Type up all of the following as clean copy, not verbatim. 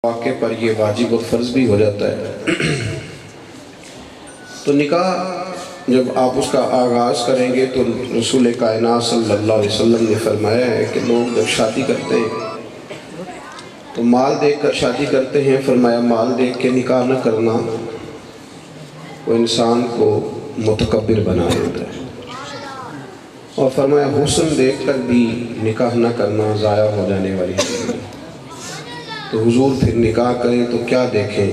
واقع پر یہ واجب اور فرض بھی ہو جاتا ہے۔ تو نکاح جب آپ اس کا آغاز کریں گے تو رسول کائنات صلی اللہ علیہ وسلم نے فرمایا ہے کہ لوگ جب شادی کرتے ہیں تو مال دیکھ کر شادی کرتے ہیں۔ فرمایا مال دیکھ کے نکاح نہ کرنا وہ انسان کو متکبر بنا دیتا ہے، اور فرمایا حسن دیکھ کر بھی نکاح نہ کرنا ضائع ہو جانے والی چیز ہے۔ تو حضور پھر نکاح کریں تو کیا دیکھیں؟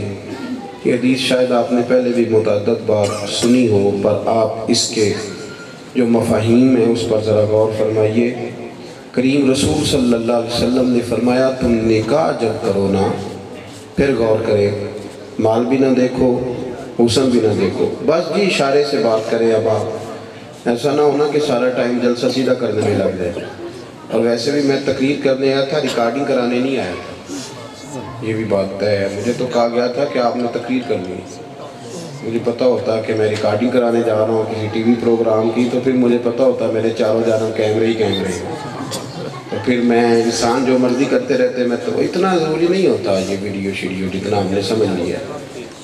یہ حدیث شاید آپ نے پہلے بھی متعدد بار سنی ہو، پر آپ اس کے جو مفاہیم ہیں اس پر ذرا غور فرمائیے۔ کریم رسول صلی اللہ علیہ وسلم نے فرمایا تم نکاح جب کرو نا پھر غور کرے، مال بھی نہ دیکھو، حسن بھی نہ دیکھو، بس جی اشارے سے بات کریں۔ اب آپ ایسا نہ ہونا کہ سارا ٹائم جلسہ سیدھا کرنے میں لگ جائے۔ اور ویسے بھی میں تقریر کرنے آیا تھا، ریکارڈنگ کرانے نہیں آیا تھا، یہ بھی بات طے ہے۔ مجھے تو کہا گیا تھا کہ آپ نے تقریر کرنی ہے، مجھے پتہ ہوتا کہ میں ریکارڈنگ کرانے جا رہا ہوں کسی ٹی وی پروگرام کی، تو پھر مجھے پتہ ہوتا میرے چاروں جانب کیمرے ہی کیمرے ہیں، تو پھر میں انسان جو مرضی کرتے رہتے، میں تو اتنا ضروری نہیں ہوتا یہ ویڈیو شیڈیو جتنا ہم نے سمجھ لیا ہے،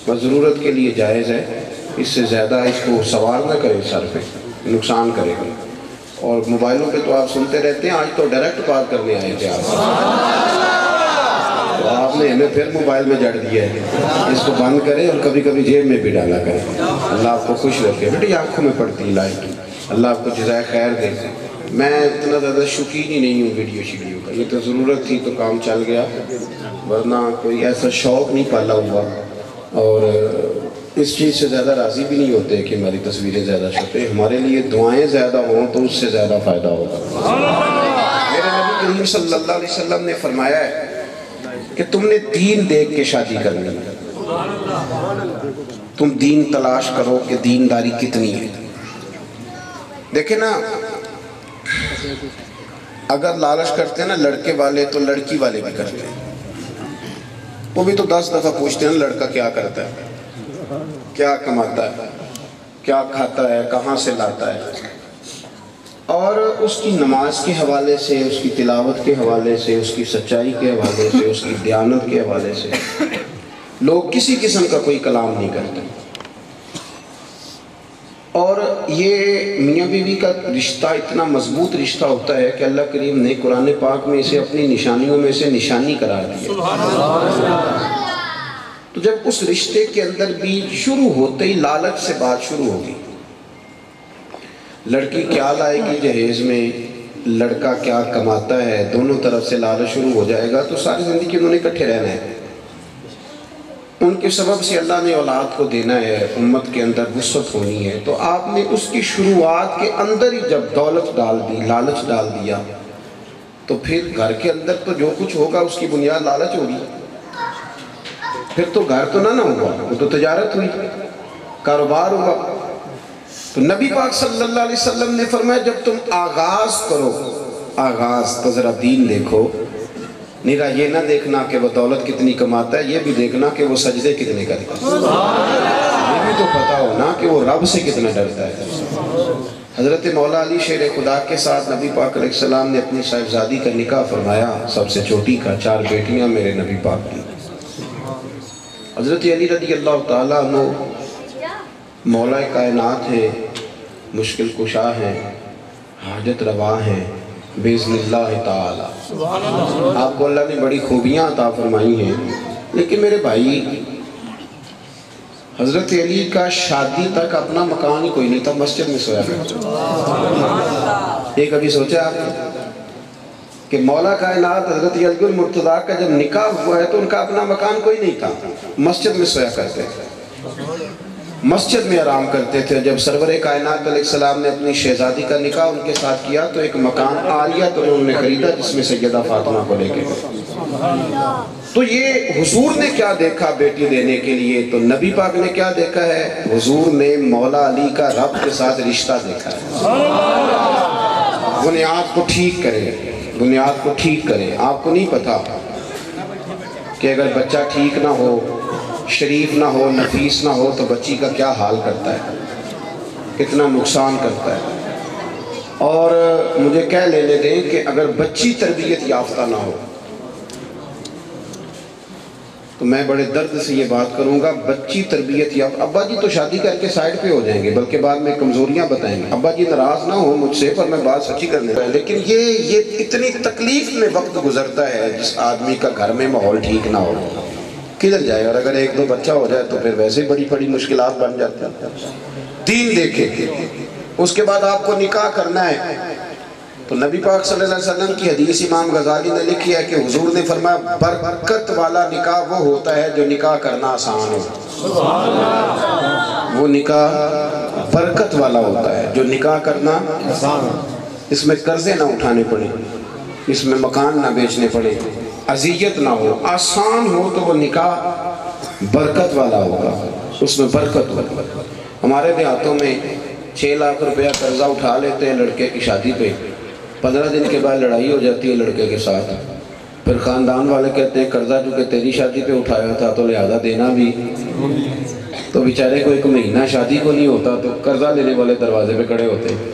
بس ضرورت کے لیے جائز ہے، اس سے زیادہ اس کو سوار نہ کریں، سر پہ نقصان کرے گا۔ اور موبائلوں پہ تو آپ سنتے رہتے ہیں، آج تو ڈائریکٹ بات کرنے آئے تھے آپ، تو آپ نے ہمیں پھر موبائل میں جڑ دیا ہے۔ اس کو بند کریں اور کبھی کبھی جیب میں بھی ڈالا کریں۔ اللہ آپ کو خوش رکھے۔ بیٹی آنکھوں میں پڑتی ہے لائٹ، اللہ آپ کو جزائے خیر دے۔ میں اتنا زیادہ شوقین ہی نہیں ہوں ویڈیو شیڈیو کا، یہ تو ضرورت تھی تو کام چل گیا، ورنہ کوئی ایسا شوق نہیں پالا ہوا، اور اس چیز سے زیادہ راضی بھی نہیں ہوتے کہ ہماری تصویریں زیادہ چھپیں۔ ہمارے لیے دعائیں زیادہ ہوں تو اس سے زیادہ فائدہ ہوگا۔ میرے نبی کریم صلی اللہ علیہ وسلم نے فرمایا ہے کہ تم نے دین دیکھ کے شادی کرنی ہے، تم دین تلاش کرو کہ دینداری کتنی ہے۔ دیکھیں نا، اگر لالچ کرتے ہیں نا لڑکے والے تو لڑکی والے بھی کرتے ہیں، وہ بھی تو 10 دفعہ پوچھتے ہیں لڑکا کیا کرتا ہے، کیا کماتا ہے، کیا کھاتا ہے، کہاں سے لاتا ہے، اور اس کی نماز کے حوالے سے، اس کی تلاوت کے حوالے سے، اس کی سچائی کے حوالے سے، اس کی دیانت کے حوالے سے لوگ کسی قسم کا کوئی کلام نہیں کرتے۔ اور یہ میاں بیوی کا رشتہ اتنا مضبوط رشتہ ہوتا ہے کہ اللہ کریم نے قرآن پاک میں اسے اپنی نشانیوں میں سے نشانی قرار دیا۔ تو جب اس رشتے کے اندر بھی شروع ہوتے ہی لالچ سے بات شروع ہوگی، لڑکی کیا لائے گی جہیز میں، لڑکا کیا کماتا ہے، دونوں طرف سے لالچ شروع ہو جائے گا، تو ساری زندگی انہوں نے اکٹھے رہنا ہے۔ ان کے سبب سے اللہ نے اولاد کو دینا ہے، امت کے اندر وسعت ہونی ہے، تو آپ نے اس کی شروعات کے اندر ہی جب دولت ڈال دی، لالچ ڈال دیا، تو پھر گھر کے اندر تو جو کچھ ہوگا اس کی بنیاد لالچ ہوگی، پھر تو گھر تو نہ ہوگا، وہ تو تجارت ہوئی، کاروبار ہوگا۔ تو نبی پاک صلی اللہ علیہ وسلم نے فرمایا جب تم آغاز کرو، آغاز تو ذرا دین دیکھو، نیرا یہ نہ دیکھنا کہ وہ دولت کتنی کماتا ہے، یہ بھی دیکھنا کہ وہ سجدے کتنے کرتا ہے، یہ بھی تو پتا ہونا کہ وہ رب سے کتنا ڈرتا ہے۔ حضرت مولا علی شیر خدا کے ساتھ نبی پاک علیہ السلام نے اپنی صاحبزادی کا نکاح فرمایا، سب سے چھوٹی کا، 4 بیٹیاں میرے نبی پاک کی۔ حضرت علی رضی اللہ تعالیٰ عنہ مولا کائنات ہیں، مشکل کشا ہیں، حاجت روا ہیں باذن اللہ تعالی۔ آپ کو اللہ نے بڑی خوبیاں عطا فرمائی ہیں، لیکن میرے بھائی حضرت علی کا شادی تک اپنا مکان ہی کوئی نہیں تھا، مسجد میں سویا کرتا۔ یہ کبھی سوچا آپ نے کہ مولا کائنات حضرت علی المرتضیٰ کا جب نکاح ہوا ہے تو ان کا اپنا مکان کوئی نہیں تھا، مسجد میں سویا کرتے تھے، مسجد میں آرام کرتے تھے۔ جب سرور کائنات علیہ السلام نے اپنی شہزادی کا نکاح ان کے ساتھ کیا تو ایک مکان عالیہ تو انہوں نے خریدا جس میں سیدہ فاطمہ کو لے کے گئے۔ تو یہ حضور نے کیا دیکھا بیٹی دینے کے لیے؟ تو نبی پاک نے کیا دیکھا ہے؟ حضور نے مولا علی کا رب کے ساتھ رشتہ دیکھا ہے۔ بنیاد کو ٹھیک کریں، بنیاد کو ٹھیک کریں۔ آپ کو نہیں پتا کہ اگر بچہ ٹھیک نہ ہو، شریف نہ ہو، نفیس نہ ہو تو بچی کا کیا حال کرتا ہے، کتنا نقصان کرتا ہے۔ اور مجھے کہہ لینے دیں کہ اگر بچی تربیت یافتہ نہ ہو تو میں بڑے درد سے یہ بات کروں گا، بچی تربیت یا ابا جی تو شادی کر کے سائڈ پہ ہو جائیں گے، بلکہ بعد میں کمزوریاں بتائیں گے، ابا جی ناراض نہ ہو مجھ سے، پر میں بات سچی کرنے کا ہے۔ لیکن یہ اتنی تکلیف میں وقت گزرتا ہے جس آدمی کا گھر میں ماحول ٹھیک نہ ہو، کدھر جائے؟ اور اگر ایک دو بچہ ہو جائے تو پھر ویسے بڑی بڑی مشکلات بن جاتی ہیں۔ دین دیکھیں، اس کے بعد آپ کو نکاح کرنا ہے تو نبی پاک صلی اللہ علیہ وسلم کی حدیث امام غزالی نے لکھی ہے کہ حضور نے فرمایا برکت والا نکاح وہ ہوتا ہے جو نکاح کرنا آسان ہو۔ وہ نکاح برکت والا ہوتا ہے جو نکاح کرنا آسان ہو، اس میں قرضے نہ اٹھانے پڑے، اس میں مکان نہ بیچنے پڑے، اذیت نہ ہو، آسان ہو، تو وہ نکاح برکت والا ہوگا، اس میں برکت ہوگا۔ ہمارے دیہاتوں میں 6 لاکھ روپیہ قرضہ اٹھا لیتے ہیں لڑکے کی شادی پہ، 15 دن کے بعد لڑائی ہو جاتی ہے لڑکے کے ساتھ، پھر خاندان والے کہتے ہیں قرضہ چونکہ تیری شادی پہ اٹھایا تھا تو لہذا دینا بھی، تو بیچارے کو 1 مہینہ شادی کو نہیں ہوتا تو قرضہ لینے والے دروازے پہ کھڑے ہوتے ہیں،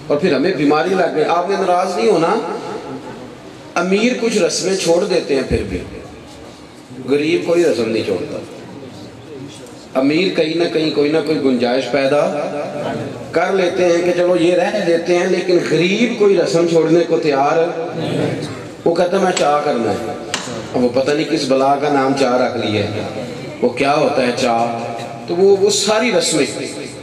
اور پھر ہمیں بیماری لگ گئی۔ آپ نے ناراض نہیں ہونا، امیر کچھ رسمیں چھوڑ دیتے ہیں، پھر بھی غریب کوئی رسم نہیں چھوڑتا۔ امیر کہیں نہ کہیں کوئی نہ کوئی گنجائش پیدا کر لیتے ہیں کہ چلو یہ رہنے دیتے ہیں، لیکن غریب کوئی رسم چھوڑنے کو تیار، وہ کہتا ہے میں چاہ کرنا ہے، اب وہ پتہ نہیں کس بلا کا نام چاہ رکھ لیا ہے، وہ کیا ہوتا ہے چاہ، تو وہ ساری رسمیں۔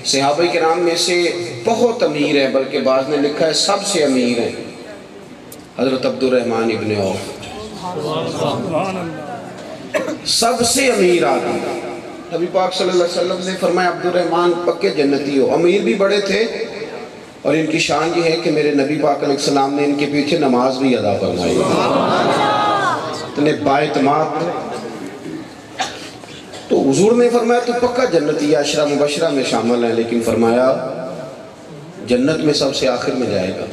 صحابہ کرام میں سے بہت امیر ہیں، بلکہ بعض نے لکھا ہے سب سے امیر ہیں حضرت عبد الرحمن ابن عوف، سب سے امیر آدمی۔ نبی پاک صلی اللہ علیہ وسلم نے فرمایا عبد الرحمن پکے جنتی ہو، امیر بھی بڑے تھے، اور ان کی شان یہ ہے کہ میرے نبی پاک علیہ السلام نے ان کے پیچھے نماز بھی ادا فرمائی، اتنے بااعتماد۔ تو حضور نے فرمایا تو پکا جنتی، عشرہ مبشرہ میں شامل ہیں، لیکن فرمایا جنت میں سب سے آخر میں جائے گا۔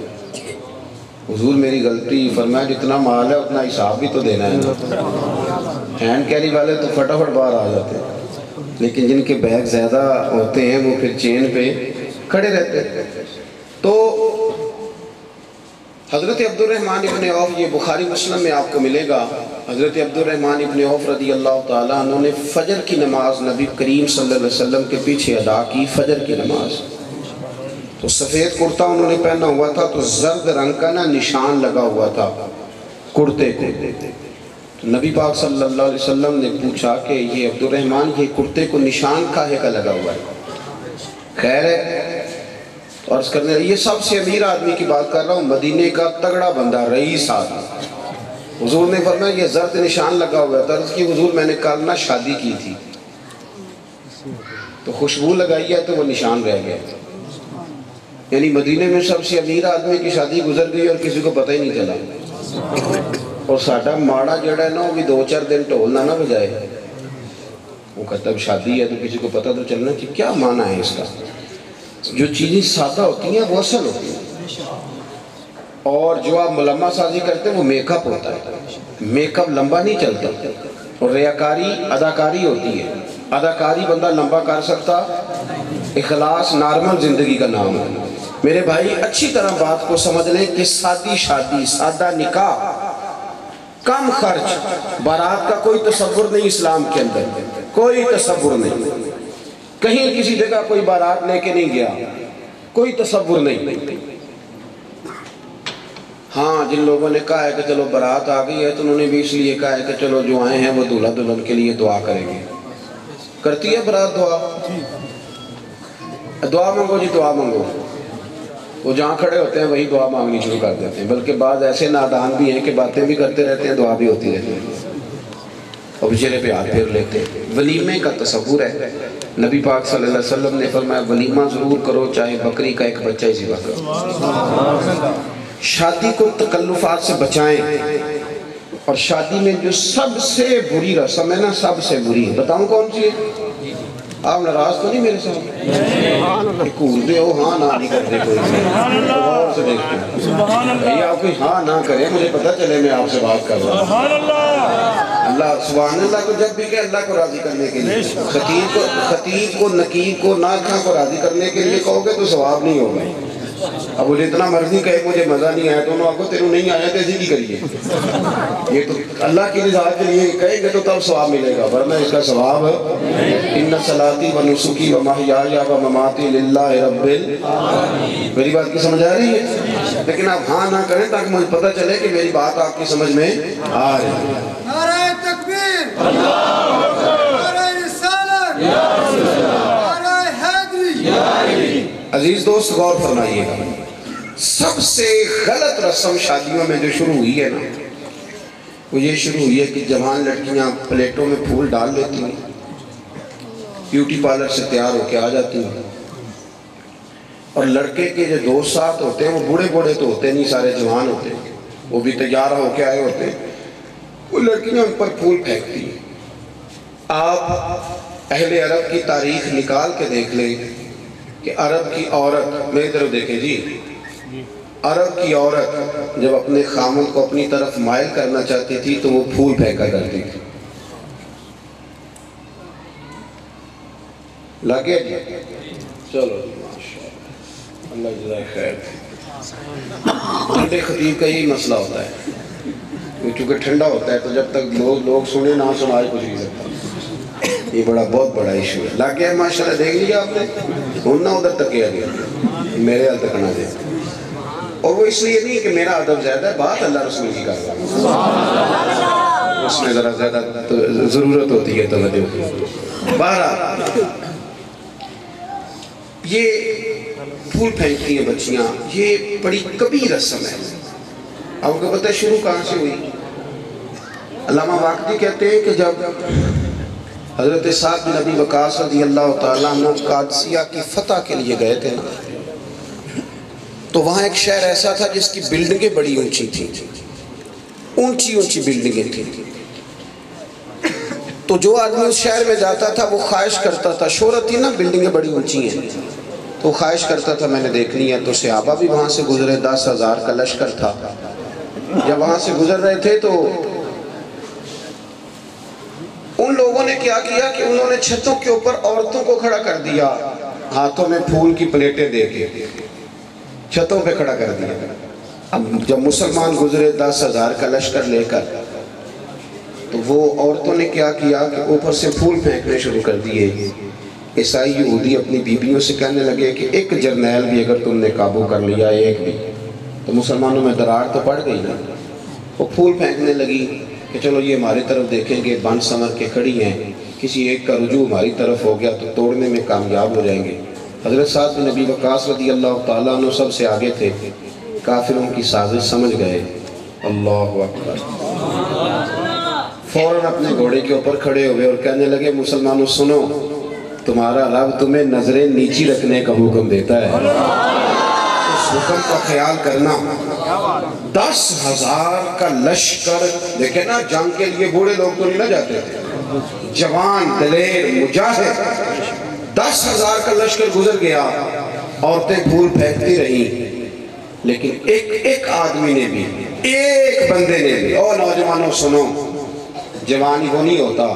حضور میری غلطی، فرمایا جتنا مال ہے اتنا حساب بھی تو دینا ہے نا، ہینڈ کیری والے تو فٹافٹ باہر آ جاتے ہیں، لیکن جن کے بیگ زیادہ ہوتے ہیں وہ پھر چین پہ کھڑے رہتے ہیں۔ تو حضرت عبد الرحمن ابن عوف، یہ بخاری مسلم میں آپ کو ملے گا، حضرت عبد الرحمن ابن عوف رضی اللہ تعالیٰ عنہ نے فجر کی نماز نبی کریم صلی اللہ علیہ وسلم کے پیچھے ادا کی، فجر کی نماز۔ تو سفید کرتا انہوں نے پہنا ہوا تھا، تو زرد رنگ کا نا نشان لگا ہوا تھا کرتے کو۔ نبی پاک صلی اللہ علیہ وسلم نے پوچھا کہ یہ عبد الرحمن یہ کرتے کو نشان کاہے کا لگا ہوا ہے؟ خیر ہے، اور اس کرنے یہ سب سے امیر آدمی کی بات کر رہا ہوں، مدینے کا تگڑا بندہ، رئیس آدمی۔ حضور نے فرمایا یہ زرد نشان لگا ہوا ہے، عرض کی حضور میں نے کل نہ شادی کی تھی تو خوشبو لگائی ہے تو وہ نشان رہ گیا، یعنی مدینے میں سب سے امیر آدمی کی شادی گزر گئی اور کسی کو پتہ ہی نہیں چلا۔ اور ساڈا ماڑا جڑا ہے نا وہ بھی 2-4 دن ٹھول نہ بجائے، وہ کہتا ہے شادی ہے تو کسی کو پتہ تو چلنا چاہیے۔ کیا معنی ہے اس کا؟ جو چیزیں سادہ ہوتی ہیں وہ اصل ہوتی ہیں، اور جو آپ ملمہ سازی کرتے ہیں وہ میک اپ ہوتا ہے، میک اپ لمبا نہیں چلتا، اور ریاکاری اداکاری ہوتی ہے، اداکاری بندہ لمبا کر سکتا، اخلاص نارمل زندگی کا نام ہے۔ میرے بھائی اچھی طرح بات کو سمجھ لیں کہ سادی شادی، سادہ نکاح، کم خرچ، بارات کا کوئی تصور نہیں اسلام کے اندر، کوئی تصور نہیں، کہیں کسی جگہ کوئی بارات لے کے نہیں گیا، کوئی تصور نہیں۔ ہاں جن لوگوں نے کہا ہے کہ چلو بارات آ گئی ہے تو انہوں نے بھی اس لیے کہا ہے کہ چلو جو آئے ہیں وہ دولہا دلہن کے لیے دعا کریں گے۔ کرتی ہے بارات دعا؟ دعا مانگو جی دعا مانگو، وہ جہاں کھڑے ہوتے ہیں وہی دعا مانگنی شروع کر دیتے ہیں، بلکہ بعض ایسے نادان بھی ہیں کہ باتیں بھی کرتے رہتے ہیں، دعا بھی ہوتی رہتی ہے، اور بچارے پہ ہاتھ پھیر لیتے ہیں۔ ولیمے کا تصور ہے، نبی پاک صلی اللہ علیہ وسلم نے فرمایا ولیمہ ضرور کرو، چاہے بکری کا ایک بچہ ہی ذبح کرو۔ شادی کو تکلفات سے بچائیں، اور شادی میں جو سب سے بری رسم ہے نا، سب سے بری، بتاؤں کون سی ہے؟ آپ ناراض تو نہیں میرے ساتھ؟ کھولتے ہو ہاں نہ نہیں کرتے کوئی غور سے دیکھتے ہیں بھئی، آپ کوئی ہاں نہ کریں، مجھے پتہ چلے میں آپ سے بات کر رہا ہوں۔ اللہ سبحان اللہ کو جب بھی کہ اللہ کو راضی کرنے کے لیے، خطیب کو نقیب کو ناکھاں کو راضی کرنے کے لیے کہو گے تو ثواب نہیں ہوگا۔ اب وہ جتنا مرضی کہے مجھے مزہ نہیں آیا تو انہوں آپ کو تیروں نہیں آیا تو ایسی بھی کریے. یہ تو اللہ کی رضا کے لیے کہیں گے تو تب ثواب ملے گا، ورنہ اس کا ثواب ان صلاتی و نسکی و محیای و مماتی للہ رب العالمین. میری بات کی سمجھ آ رہی ہے؟ لیکن آپ ہاں نہ کریں تاکہ مجھے پتہ چلے کہ میری بات آپ کی سمجھ میں آ رہی ہے. نعرہ تکبیر، نعرہ رسالت، نعرہ حیدری. عزیز دوست غور فرمائیے گا، سب سے غلط رسم شادیوں میں جو شروع ہوئی ہے نا، وہ یہ شروع ہوئی ہے کہ جوان لڑکیاں پلیٹوں میں پھول ڈال لیتی ہیں، بیوٹی پارلر سے تیار ہو کے آ جاتی ہیں، اور لڑکے کے جو دوست ساتھ ہوتے ہیں وہ بوڑھے بوڑھے تو ہوتے نہیں، سارے جوان ہوتے ہیں، وہ بھی تیار ہو کے آئے ہوتے ہیں، وہ لڑکیاں ان پر پھول پھینکتی ہیں. آپ اہل عرب کی تاریخ نکال کے دیکھ لیں کہ عرب کی عورت، میری طرف دیکھیں جی، عرب کی عورت جب اپنے خامن کو اپنی طرف مائل کرنا چاہتی تھی تو وہ پھول پھینکا کرتی تھی. لگے چلو ماشاءاللہ، اللہ جزائے خیر. ٹھنڈے خطیب کا یہی مسئلہ ہوتا ہے، چونکہ ٹھنڈا ہوتا ہے تو جب تک لوگ سنے نہ سنائے کچھ نہیں سکتا. یہ بہت بڑا ایشو ہے. لگ گیا ماشاءاللہ، دیکھ لیا آپ نے، ہننا ادھر تک کیا گیا، میرے حال تک نہ دے. اور وہ اس لیے نہیں کہ میرا ادب زیادہ ہے، بات اللہ رسول کی کر رہا ہے، اس میں ذرا زیادہ ضرورت ہوتی ہے توجہ کی. بہرحال یہ پھول پھینکتی ہیں بچیاں، یہ بڑی کبھی رسم ہے. آپ کو پتہ ہے شروع کہاں سے ہوئی؟ علامہ واقعی کہتے ہیں کہ جب حضرت سعد بن ابی وقاص رضی اللہ تعالیٰ عنہ قادسیہ کی فتح کے لیے گئے تھے نا، تو وہاں ایک شہر ایسا تھا جس کی بلڈنگیں بڑی اونچی تھیں، اونچی بلڈنگیں تھیں. تو جو آدمی اس شہر میں جاتا تھا وہ خواہش کرتا تھا، شہرت تھی نا بلڈنگیں بڑی اونچی ہیں، تو خواہش کرتا تھا میں نے دیکھنی ہے. تو صحابہ بھی وہاں سے گزرے، 10,000 کا لشکر تھا. جب وہاں سے گزر رہے تھے تو ان لوگوں نے کیا کیا کہ انہوں نے چھتوں کے اوپر عورتوں کو کھڑا کر دیا، ہاتھوں میں پھول کی پلیٹیں دے کے چھتوں پہ کھڑا کر دیا. اب جب مسلمان گزرے 10,000 کا لشکر لے کر، تو وہ عورتوں نے کیا کیا کہ اوپر سے پھول پھینکنے شروع کر دیے. عیسائی یہودی اپنی بیویوں سے کہنے لگے کہ ایک جرنیل بھی اگر تم نے قابو کر لیا، ایک بھی، تو مسلمانوں میں درار تو پڑ گئی نا. وہ پھول پھینکنے لگی کہ چلو یہ ہماری طرف دیکھیں گے، بن سمر کے کھڑی ہیں، کسی ایک کا رجوع ہماری طرف ہو گیا تو توڑنے میں کامیاب ہو جائیں گے. حضرت سعد بن ابی وقاص رضی اللہ تعالیٰ عنہ سب سے آگے تھے، کافروں کی سازش سمجھ گئے. اللہ اکبر. فوراً اپنے گھوڑے کے اوپر کھڑے ہوئے اور کہنے لگے مسلمانوں سنو، تمہارا رب تمہیں نظریں نیچی رکھنے کا حکم دیتا ہے، اس حکم کا خیال کرنا. 10,000 کا لشکر، دیکھیں نا جنگ کے لیے بوڑھے لوگ تو نہیں نہ جاتے تھے، جوان دلیر مجاہد. 10,000 کا لشکر گزر گیا، عورتیں پھول پھینکتی رہیں، لیکن ایک آدمی نے بھی، ایک بندے نے بھی، اور نوجوانوں سنو، جوانی وہ نہیں ہوتا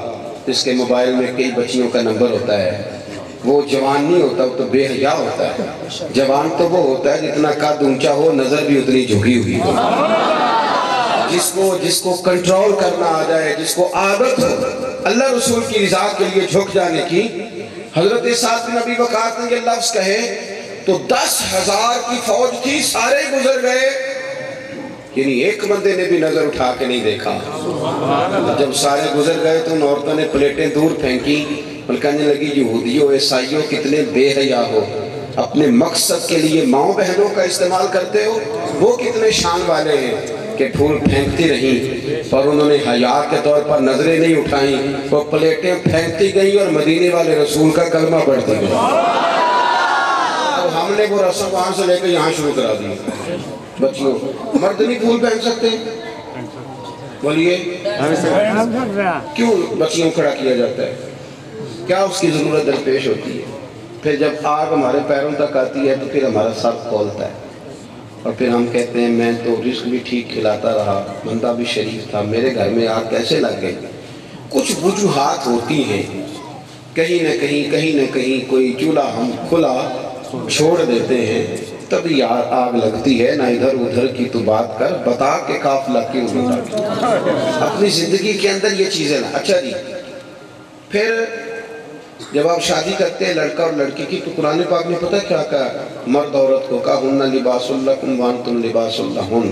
جس کے موبائل میں کئی بچیوں کا نمبر ہوتا ہے، وہ جوان نہیں ہوتا، وہ تو بے حیا ہوتا ہے. جوان تو وہ ہوتا ہے جتنا قد اونچا ہو، نظر بھی اتنی جھکی ہوئی ہو، جس کو کنٹرول کرنا آ جائے، جس کو عادت ہو اللہ رسول کی رضا کے لیے جھک جانے کی. حضرت سعد بن ابی وقاص نے یہ لفظ کہے تو 10,000 کی فوج تھی، سارے گزر گئے، یعنی ایک بندے نے بھی نظر اٹھا کے نہیں دیکھا. جب سارے گزر گئے تو ان عورتوں نے پلیٹیں دور پھینکی اور کہنے لگی یہودیوں عیسائیوں کتنے بے حیا ہو، اپنے مقصد کے لیے ماؤں بہنوں کا استعمال کرتے ہو، وہ کتنے شان والے ہیں کہ پھول پھینکتی رہیں، پر انہوں نے حیا کے طور پر نظریں نہیں اٹھائیں، وہ پلیٹیں پھینکتی گئیں اور مدینے والے رسول کا کلمہ پڑھتی گئیں. ہم نے وہ رسم وہاں سے لے کے یہاں شروع کرا دی. بچیوں مرد نہیں پھول پہن سکتے؟ بولیے کیوں بچیوں کھڑا کیا جاتا ہے؟ کیا اس کی ضرورت درپیش ہوتی ہے؟ پھر جب آگ ہمارے پیروں تک آتی ہے تو پھر ہمارا سر کھولتا ہے اور پھر ہم کہتے ہیں میں تو رزق بھی ٹھیک کھلاتا رہا، بندہ بھی شریف تھا، میرے گھر میں آگ کیسے لگ گئی؟ کچھ وجوہات ہوتی ہیں، کہیں نہ کہیں کوئی چولہا ہم کھلا چھوڑ دیتے ہیں تبھی آگ لگتی ہے، نہ ادھر ادھر کی تو بات کر، بتا کے قافلہ کیوں اٹھا۔ اپنی زندگی کے اندر یہ چیزیں نا۔ اچھا جی، پھر جب آپ شادی کرتے ہیں لڑکا اور لڑکی کی، تو قرآن پاک نے پتہ کیا کہا؟ مرد عورت کو کہا ہن لباس لکم وانتم لباس لہن۔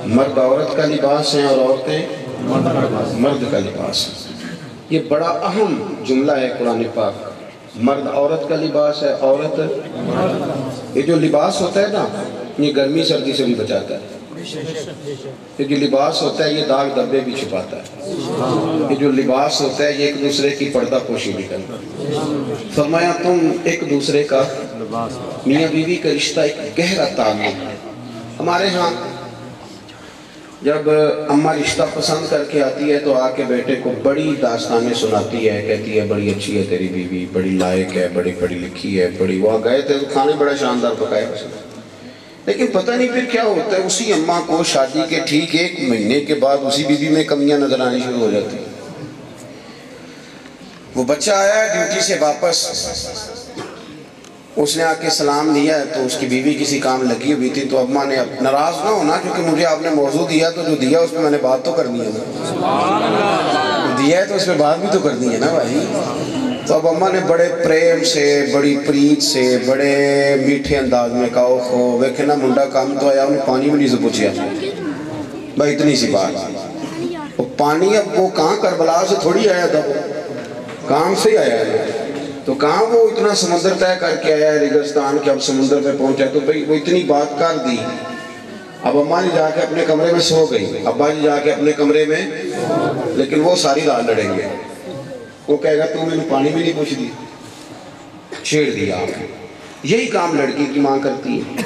مرد عورت کا لباس ہیں اور عورتیں مرد کا لباس ہیں۔ یہ بڑا اہم جملہ ہے قرآن پاک۔ مرد عورت کا لباس ہے، عورت یہ جو لباس ہوتا ہے نا، یہ گرمی سردی سے بھی بچاتا ہے۔ یہ جو لباس ہوتا ہے یہ داغ دھبے بھی چھپاتا ہے۔ یہ جو لباس ہوتا ہے یہ ایک دوسرے کی پردہ پوشی بھی کرتا ہے۔ فرمایا تم ایک دوسرے کا، میاں بیوی کا رشتہ ایک گہرا تعلق ہے۔ ہمارے ہاں جب اماں رشتہ پسند کر کے آتی ہے تو آ کے بیٹے کو بڑی داستانیں سناتی ہے، کہتی ہے بڑی اچھی ہے تیری بیوی، بڑی لائق ہے، بڑی پڑھی لکھی ہے، بڑی وہاں گئے تھے تو کھانے بڑا شاندار پکائے پسند۔ لیکن پتہ نہیں پھر کیا ہوتا ہے، اسی اماں کو شادی کے ٹھیک 1 مہینے کے بعد اسی بیوی میں کمیاں نظر آنی شروع ہو جاتی۔ وہ بچہ آیا ڈیوٹی سے واپس، اس نے آ کے سلام لیا تو اس کی بیوی کسی کام لگی ہوئی تھی، تو اماں نے ناراض نہ ہونا کیونکہ مجھے آپ نے موضوع دیا تو جو دیا اس میں میں نے بات تو کرنی ہے نا، دیا ہے تو اس میں بات بھی تو کرنی ہے نا بھائی۔ تو اب اماں نے بڑے پریم سے، بڑی پریت سے، بڑے میٹھے انداز میں کہا اوہو ویکھے نا منڈا کام تو آیا، انہیں پانی بھی نہیں سے پوچھیا بھائی، اتنی سی بات۔ پانی اب وہ کہاں کربلا سے تھوڑی آیا تھا، کام سے ہی آیا ہے، تو کہاں وہ اتنا سمندر طے کر کے آیا ہے ریگستان کے، اب سمندر پہ پہنچا تو بھئی وہ اتنی بات کر دی۔ اب اماں جی جا کے اپنے کمرے میں سو گئی، ابا جی جا کے اپنے کمرے میں، لیکن وہ ساری رات لڑیں گے۔ وہ کہے گا تو میں نے پانی بھی نہیں پوچھ دی، چھیڑ دیا آپ نے۔ یہی کام لڑکی کی ماں کرتی ہے۔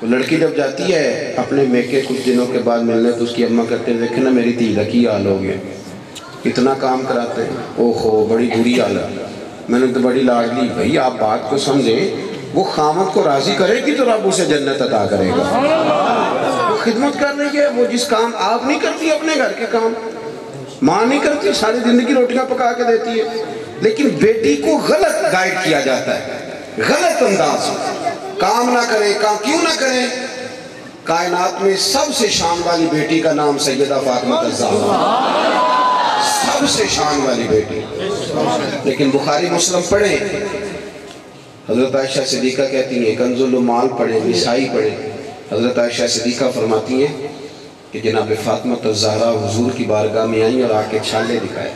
لڑکی جب جاتی ہے اپنے میکے کچھ دنوں کے بعد ملنے تو اس کی اماں کہتے ہیں دیکھیں نا میری دھی کا کی حال ہو گیا، اتنا کام کراتے ہیں، اوہو بڑی بری حالت، میں نے تو بڑی لاڈلی۔ بھائی آپ بات کو سمجھیں، وہ خامد کو راضی کرے گی تو رب اسے جنت عطا کرے گا۔ وہ خدمت کر رہی ہے، وہ جس کام آپ نہیں کرتی اپنے گھر کے کام، ماں نہیں کرتی، ساری زندگی روٹیاں پکا کے دیتی ہے، لیکن بیٹی کو غلط گائیڈ کیا جاتا ہے، غلط انداز، کام نہ کرے، کام کیوں نہ کرے۔ کائنات میں سب سے شان والی بیٹی کا نام سیدہ فاطمہ الزہرا، سب سے شان والی بیٹی۔ لیکن بخاری مسلم پڑھیں، حضرت عائشہ صدیقہ کہتی ہیں، کنز المال پڑھیں، نسائی پڑھیں، حضرت عائشہ صدیقہ فرماتی ہیں کہ جناب فاطمہ الزہرا حضور کی بارگاہ میں آئیں اور آ کے چھالے دکھائے۔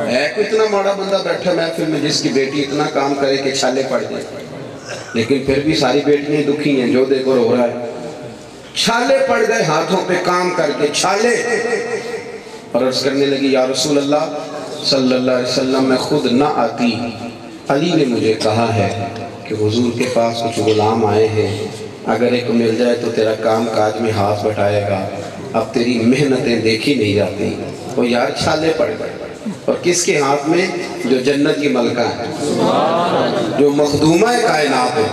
ہے کوئی اتنا ماڑا بندہ بیٹھا محفل میں جس کی بیٹی اتنا کام کرے کہ چھالے پڑ جائے، لیکن پھر بھی ساری بیٹیاں دکھی ہیں، جو دیکھو رو رہا ہے۔ چھالے پڑ گئے ہاتھوں پہ کام کر کے، چھالے، اور عرض کرنے لگی یا رسول اللہ صلی اللہ علیہ وسلم میں خود نہ آتی، علی نے مجھے کہا ہے کہ حضور کے پاس کچھ غلام آئے ہیں، اگر ایک مل جائے تو تیرا کام کاج میں ہاتھ بٹھائے گا، اب تیری محنتیں دیکھی نہیں جاتی۔ وہ یار چھالے پڑ گئے، اور کس کے ہاتھ میں؟ جو جنت کی ملکہ ہے، جو مخدومہ کائنات ہے۔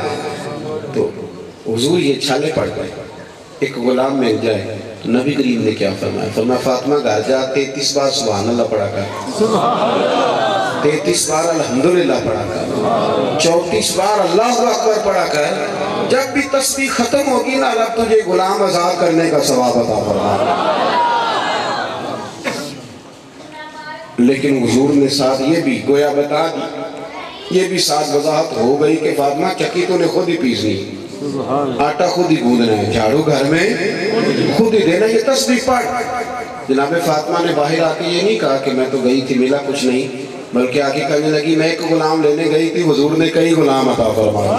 تو حضور یہ چھالے پڑ گئے، ایک غلام مل جائے تو نبی کریم نے کیا فرمایا؟ فرمایا فاطمہ گھر جا 33 بار سبحان اللہ پڑھا کر، 33 بار الحمدللہ پڑھا کر، 34 بار اللہ اکبر پڑھا کر، جب بھی تسبیح ختم ہوگی نا رب تجھے غلام آزاد کرنے کا ثواب عطا فرمائے۔ لیکن حضور نے ساتھ یہ بھی گویا بتا دی، یہ بھی ساتھ وضاحت ہو گئی کہ فاطمہ چکی تو نے خود ہی پیسنی، آٹا خود ہی گوندنا ہے، جھاڑو گھر میں خود ہی دینا، یہ تسبیح پڑھ۔ جناب فاطمہ نے باہر آ کے یہ نہیں کہا کہ میں تو گئی تھی ملا کچھ نہیں، بلکہ آ کے کہنے لگی میں ایک غلام لینے گئی تھی، حضور نے کئی غلام عطا فرمایا۔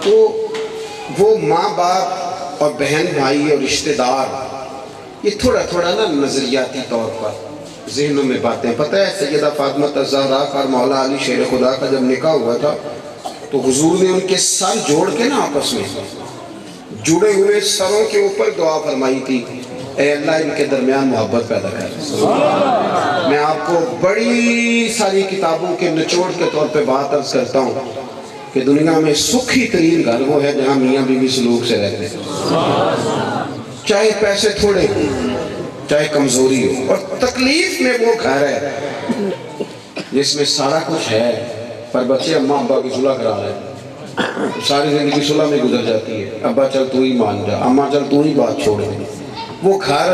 تو وہ ماں باپ اور بہن بھائی اور رشتہ دار، یہ تھوڑا تھوڑا نا نظریاتی طور پر ذہنوں میں باتیں۔ پتہ ہے سیدہ فاطمہ الزہرا اور مولا علی شیر خدا کا جب نکاح ہوا تھا تو حضور نے ان کے سر جوڑ کے نا آپس میں جڑے ہوئے سروں کے اوپر دعا فرمائی تھی، اے اللہ ان کے درمیان محبت پیدا کر۔ میں آپ کو بڑی ساری کتابوں کے نچوڑ کے طور پہ بات عرض کرتا ہوں کہ دنیا میں سکھی ترین گھر وہ ہے جہاں میاں بیوی سلوک سے رہتے ہیں، چاہے پیسے تھوڑے ہوں، چاہے کمزوری ہو، اور تکلیف میں وہ گھر ہے جس میں سارا کچھ ہے پر بچے اماں ابا کی صلح کرا رہے ہیں۔ ساری زندگی صلح میں گزر جاتی ہے، ابا چل تو ہی مان جا، اماں چل تو ہی بات چھوڑ دے، وہ گھر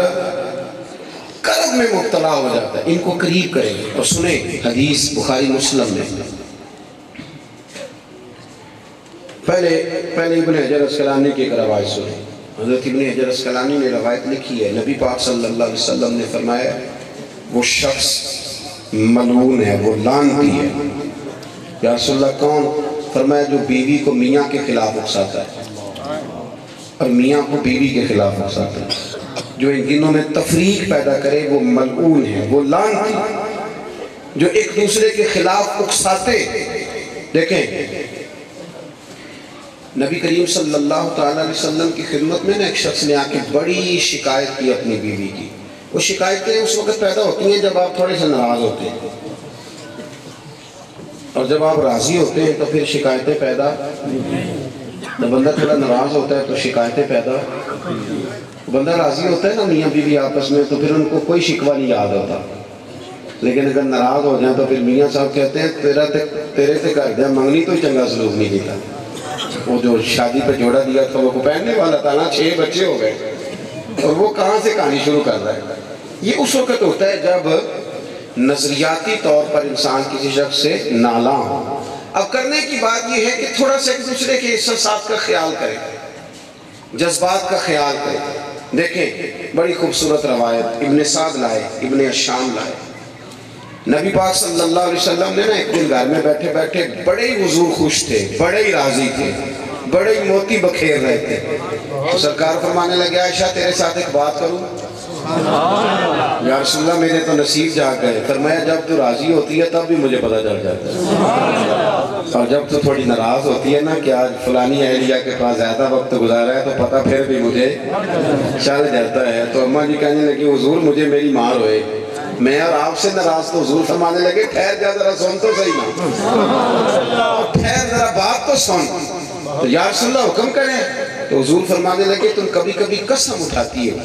کرب میں مبتلا ہو جاتا ہے۔ ان کو قریب کریں اور سنیں حدیث بخاری مسلم میں، پہلے ابن حجر اسقلانی کی ایک روایت سنیں۔ حضرت ابن حجر اسقلانی نے روایت لکھی ہے، نبی پاک صلی اللہ علیہ وسلم نے فرمایا وہ شخص ملعون ہے، وہ لعنتی ہے۔ یا رسول اللہ کون؟ فرمایا جو بیوی کو میاں کے خلاف اکساتا ہے اور میاں کو بیوی کے خلاف اکساتا ہے، جو ان دنوں میں تفریق پیدا کرے وہ ملعون ہے، وہ لعنتی ہے۔ جو ایک دوسرے کے خلاف اکساتے، دیکھیں نبی کریم صلی اللہ تعالیٰ علیہ وسلم کی خدمت میں ایک شخص نے آ کے بڑی شکایت کی اپنی بیوی کی۔ وہ شکایتیں اس وقت پیدا ہوتی ہیں جب آپ تھوڑے سے ناراض ہوتے ہیں، اور جب آپ راضی ہوتے ہیں تو پھر شکایتیں پیدا، جب بندہ تھوڑا ناراض ہوتا ہے تو شکایتیں پیدا، بندہ راضی ہوتا ہے نا میاں بیوی آپس میں تو پھر ان کو کوئی شکوہ نہیں یاد ہوتا، لیکن اگر ناراض ہو جائیں تو پھر میاں صاحب کہتے ہیں تیرے سے کر دیا منگنی تو ہی چنگا سلوک نہیں دیتا۔ وہ جو شادی پہ جوڑا دیا تھا وہ پہننے والا تھا نا، 6 بچے ہو گئے اور وہ کہاں سے کہانی شروع کر رہا ہے۔ یہ اس وقت ہوتا ہے جب نظریاتی طور پر انسان کسی شخص سے نالاں ہو۔ اب کرنے کی بات یہ ہے کہ تھوڑا سا ایک دوسرے کے احساسات کا خیال کریں، جذبات کا خیال کریں۔ دیکھیں بڑی خوبصورت روایت ابن سعد لائے، ابن الشام لائے۔ نبی پاک صلی اللہ علیہ وسلم نے ایک دن گھر میں بیٹھے بیٹھے بڑے ہی حضور خوش تھے، بڑے ہی راضی تھے، بڑے ہی موتی بکھیر رہے تھے۔ تو سرکار فرمانے لگے عائشہ تیرے ساتھ ایک بات کروں؟ یا رسول اللہ میرے تو نصیب جاگ گئے۔ فرمایا جب تو راضی ہوتی ہے تب بھی مجھے پتہ چل جاتا ہے، اور جب تو تھوڑی ناراض ہوتی ہے نا کہ آج فلانی اہلیہ کے پاس زیادہ وقت گزارا ہے تو پتہ پھر بھی مجھے چل جاتا ہے۔ تو اماں جی کہنے لگی حضور مجھے میری ماں روئے، میں اور آپ سے ناراض، تو حضور فرمانے لگے ٹھہر جا ذرا سن تو صحیح نا، ٹھہر ذرا بات تو سن۔ تو یا رسول اللہ حکم کریں؟ تو حضور فرمانے لگے تم کبھی کبھی قسم اٹھاتی ہو،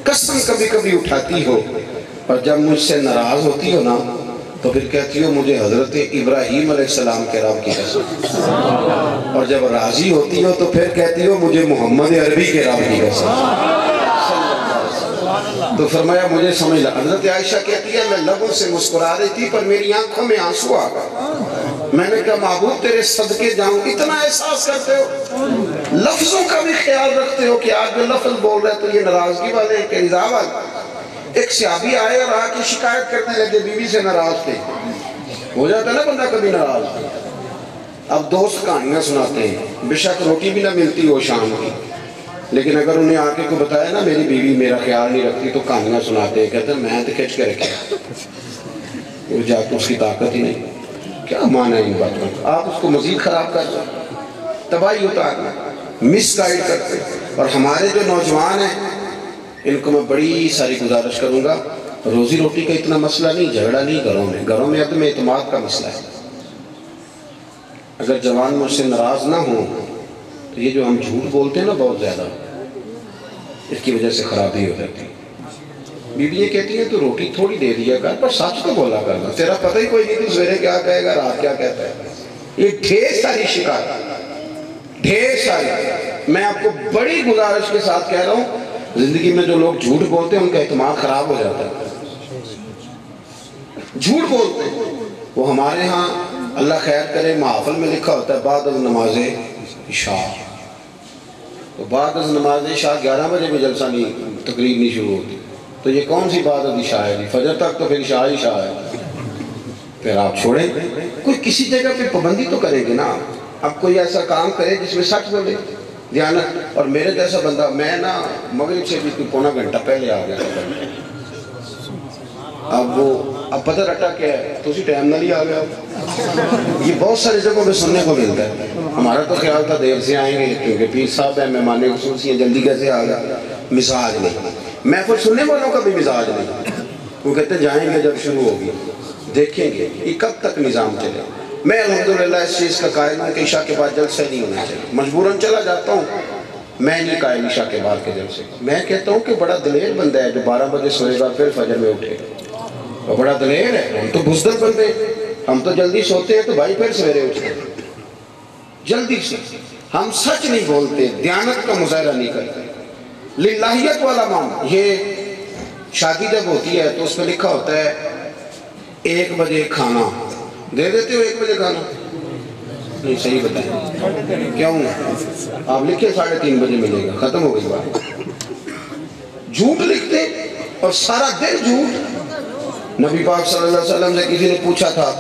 قسم کبھی کبھی اٹھاتی ہو، اور جب مجھ سے ناراض ہوتی ہو نا تو پھر کہتی ہو مجھے حضرت ابراہیم علیہ السلام کے رب کی قسم، اور جب راضی ہوتی ہو تو پھر کہتی ہو مجھے محمد عربی کے رب کی قسم۔ تو فرمایا مجھے سمجھ لگا۔ حضرت عائشہ کہتی ہے میں لبوں سے مسکرا رہی تھی پر میری آنکھوں میں آنسو آ گئے۔ میں نے کہا محبوب تیرے صدقے جاؤں، اتنا احساس کرتے ہو، لفظوں کا بھی خیال رکھتے ہو کہ آج جو لفظ بول رہے تو یہ ناراضگی والے کہ رضا والے۔ ایک صحابی آئے اور آ کے شکایت کرنے لگے بیوی سے ناراض تھے، ہو جاتا ہے نا بندہ کبھی ناراض۔ اب دوست کہانیاں سناتے ہیں، بے شک روٹی بھی نہ ملتی ہو شام کی، لیکن اگر انہیں آ کے کو بتایا نا میری بیوی میرا خیال نہیں رکھتی تو کہانیاں سناتے ہیں، کہتے ہیں میں تو کھچ کے رکھا، وہ جا کے اس کی طاقت ہی نہیں۔ کیا معنی ہے ان باتوں کا؟ آپ اس کو مزید خراب کر دیں، تباہی اتارنا، مس گائیڈ کرتے۔ اور ہمارے جو نوجوان ہیں ان کو میں بڑی ساری گزارش کروں گا، روزی روٹی کا اتنا مسئلہ نہیں، جھگڑا نہیں گھروں میں عدم اعتماد کا مسئلہ ہے۔ اگر جوان مجھ سے ناراض نہ ہوں تو یہ جو ہم جھوٹ بولتے ہیں نا بہت زیادہ، اس کی وجہ سے خرابی ہو جاتی ہے۔ بیوی یہ کہتی ہے تو روٹی تھوڑی دے دیا کر پر سچ تو بولا کرنا، تیرا پتہ ہی کوئی نہیں تو سویرے کیا کہے گا رات کیا کہتا ہے۔ یہ ڈھیر ساری شکایت، ڈھیر ساری۔ میں آپ کو بڑی گزارش کے ساتھ کہہ رہا ہوں زندگی میں جو لوگ جھوٹ بولتے ہیں ان کا اعتماد خراب ہو جاتا ہے۔ جھوٹ بولتے ہیں وہ ہمارے ہاں اللہ خیر کرے محافل میں لکھا ہوتا ہے بعد از نماز عشاء، تو بعد از نماز عشاء 11 بجے بھی جلسہ نہیں، تقریر نہیں شروع ہوتی، تو یہ کون سی بعد از عشاء ہے جی؟ فجر تک تو پھر عشاء ہے، پھر آپ چھوڑیں۔ کوئی کسی جگہ پہ پابندی تو کریں گے نا، اب کوئی ایسا کام کرے جس میں سچ بولے، دیانت۔ اور میرے جیسا بندہ، میں نا مغرب سے بھی پونا گھنٹہ پہلے آ گیا تھا، اب پتہ رٹا کیا ہے تو اسی ٹائم نہ لیا آ گیا۔ یہ بہت ساری جگہوں پہ سننے کو ملتا ہے۔ ہمارا تو خیال تھا دیر سے آئیں گے کیونکہ پیر صاحب ہیں، مہمان خصوصی ہیں، جلدی کیسے آ گیا۔ مزاج نہیں، محفل سننے والوں کا بھی مزاج نہیں، وہ کہتے ہیں جائیں گے جب شروع ہوگی، دیکھیں گے یہ کب تک نظام چلے۔ میں الحمدللہ اس چیز کا قائل ہوں کہ عشاء کے بعد جلسہ نہیں ہونا چاہیے، مجبوراً چلا جاتا ہوں، میں نہیں قائل عشاء کے بعد کے جلسے۔ میں کہتا ہوں کہ بڑا دلیر بندہ ہے جو 12 بجے سوئے گا پھر فجر میں اٹھے گا، وہ بڑا دلیر ہے۔ ہم تو بزدل بندے، ہم تو جلدی سوتے ہیں تو بھائی پھر سویرے اٹھتے ہیں۔ جلدی سے ہم سچ نہیں بولتے، دیانت کا مظاہرہ نہیں کرتے، للہیت والا مان. یہ شادی جب ہوتی ہے تو اس میں لکھا ہوتا ہے 1 بجے کھانا، دے دیتے ہو 1 بجے کھانا؟ نہیں، صحیح بتائیں کیوں؟ آپ لکھیں 3:30 بجے ملے گا، ختم ہو گئی بات. جھوٹ لکھتے اور سارا دن جھوٹ. نبی پاک صلی اللہ علیہ وسلم سے کسی نے پوچھا تھا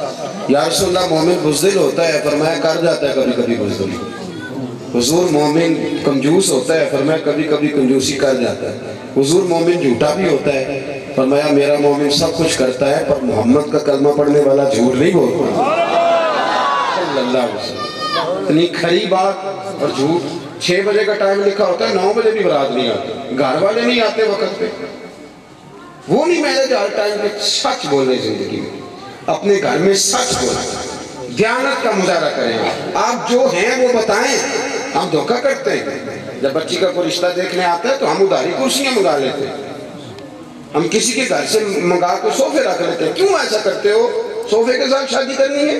یا رسول اللہ مومن بزدل ہوتا ہے؟ فرمایا کر جاتا ہے کبھی کبھی بزدل. حضور مومن کنجوس ہوتا ہے؟ فرمایا کبھی کبھی کنجوسی کر جاتا ہے. حضور مومن جھوٹا بھی ہوتا ہے؟ فرمایا میرا مومن سب کچھ کرتا ہے پر محمد کا کلمہ پڑھنے والا جھوٹ نہیں بولتا. صلی اللہ علیہ وسلم. اتنی کھری بات اور جھوٹ. 6 بجے کا ٹائم لکھا ہوتا ہے، 9 بجے بھی برات نہیں آتے، گھر والے نہیں آتے وقت پہ. وہ نہیں میرے ہر ٹائم پہ سچ بولے زندگی میں، اپنے گھر میں سچ بولیں، دیانت کا مظاہرہ کریں. آپ جو ہیں وہ بتائیں. ہم دھوکہ کرتے ہیں. جب بچی کا کوئی رشتہ دیکھنے آتا ہے تو ہم ادھاری کرسیاں منگا لیتے ہیں، ہم کسی کے گھر سے منگا کے صوفے رکھ لیتے ہیں. کیوں ایسا کرتے ہو؟ صوفے کے ساتھ شادی کرنی ہے؟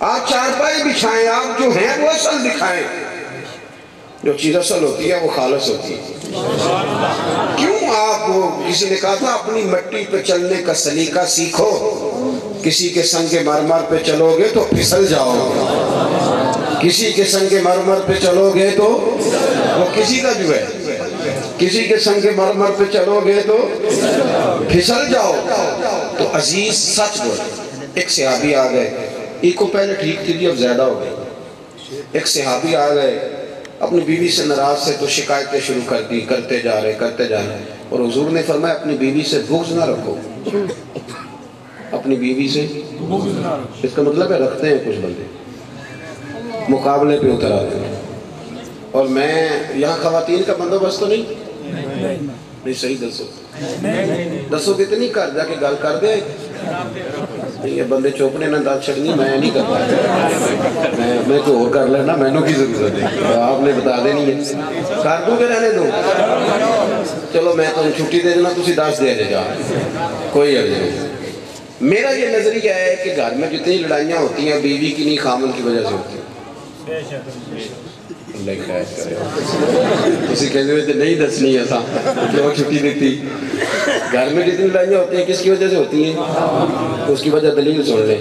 آپ چارپائی بچھائیں، آپ جو ہیں وہ اصل دکھائیں. جو چیز اصل ہوتی ہے وہ خالص ہوتی ہے. کیوں آپ کسی نے کہا تھا اپنی مٹی پہ چلنے کا سلیقہ سیکھو، کسی کے سنگ مرمر پہ چلو گے تو پھسل جاؤ گے. کسی کے سنگ مرمر پہ چلو گے تو وہ کسی کا جو ہے، کسی کے سنگ مرمر پہ چلو گے تو پھسل جاؤ. تو عزیز سچ بولے. ایک صحابی آ گئے، ایک کو پہلے ٹھیک تھی جی اب زیادہ ہو گئی. ایک صحابی آ گئے اپنی بیوی سے ناراض سے تو شکایتیں شروع کر دی، کرتے جا رہے. اور حضور نے فرمایا اپنی بیوی سے بغض نہ رکھو. اپنی بیوی سے اس کا مطلب ہے رکھتے ہیں کچھ بندے، مقابلے پہ اتر آتے ہیں. اور میں یہاں خواتین کا بندوبست تو نہیں صحیح دسو کتنی کر جا کے گل کر دے. یہ بندے چوپنے نہ دل چھڑنی میں نہیں کرتا، میں تو اور کر لینا، میں نے کی ضرورت ہے، آپ نے بتا دینی ہے. کر دوں کہ رہنے دوں؟ چلو میں تم چھٹی دے دینا، تسی 10 دے جا، کوئی عرض نہیں. میرا یہ نظریہ ہے کہ گھر میں جتنی لڑائیاں ہوتی ہیں بیوی کی نہیں خامن کی وجہ سے ہوتی ہیں. اللہ خیر کرے. اسی کہتے ہوئے نہیں دسنی ایسا کہ وہ چھٹی دیتی. گھر میں جتنی لڑائیاں ہوتی ہیں کس کی وجہ سے ہوتی ہیں؟ اس کی وجہ دلیل سن لیں.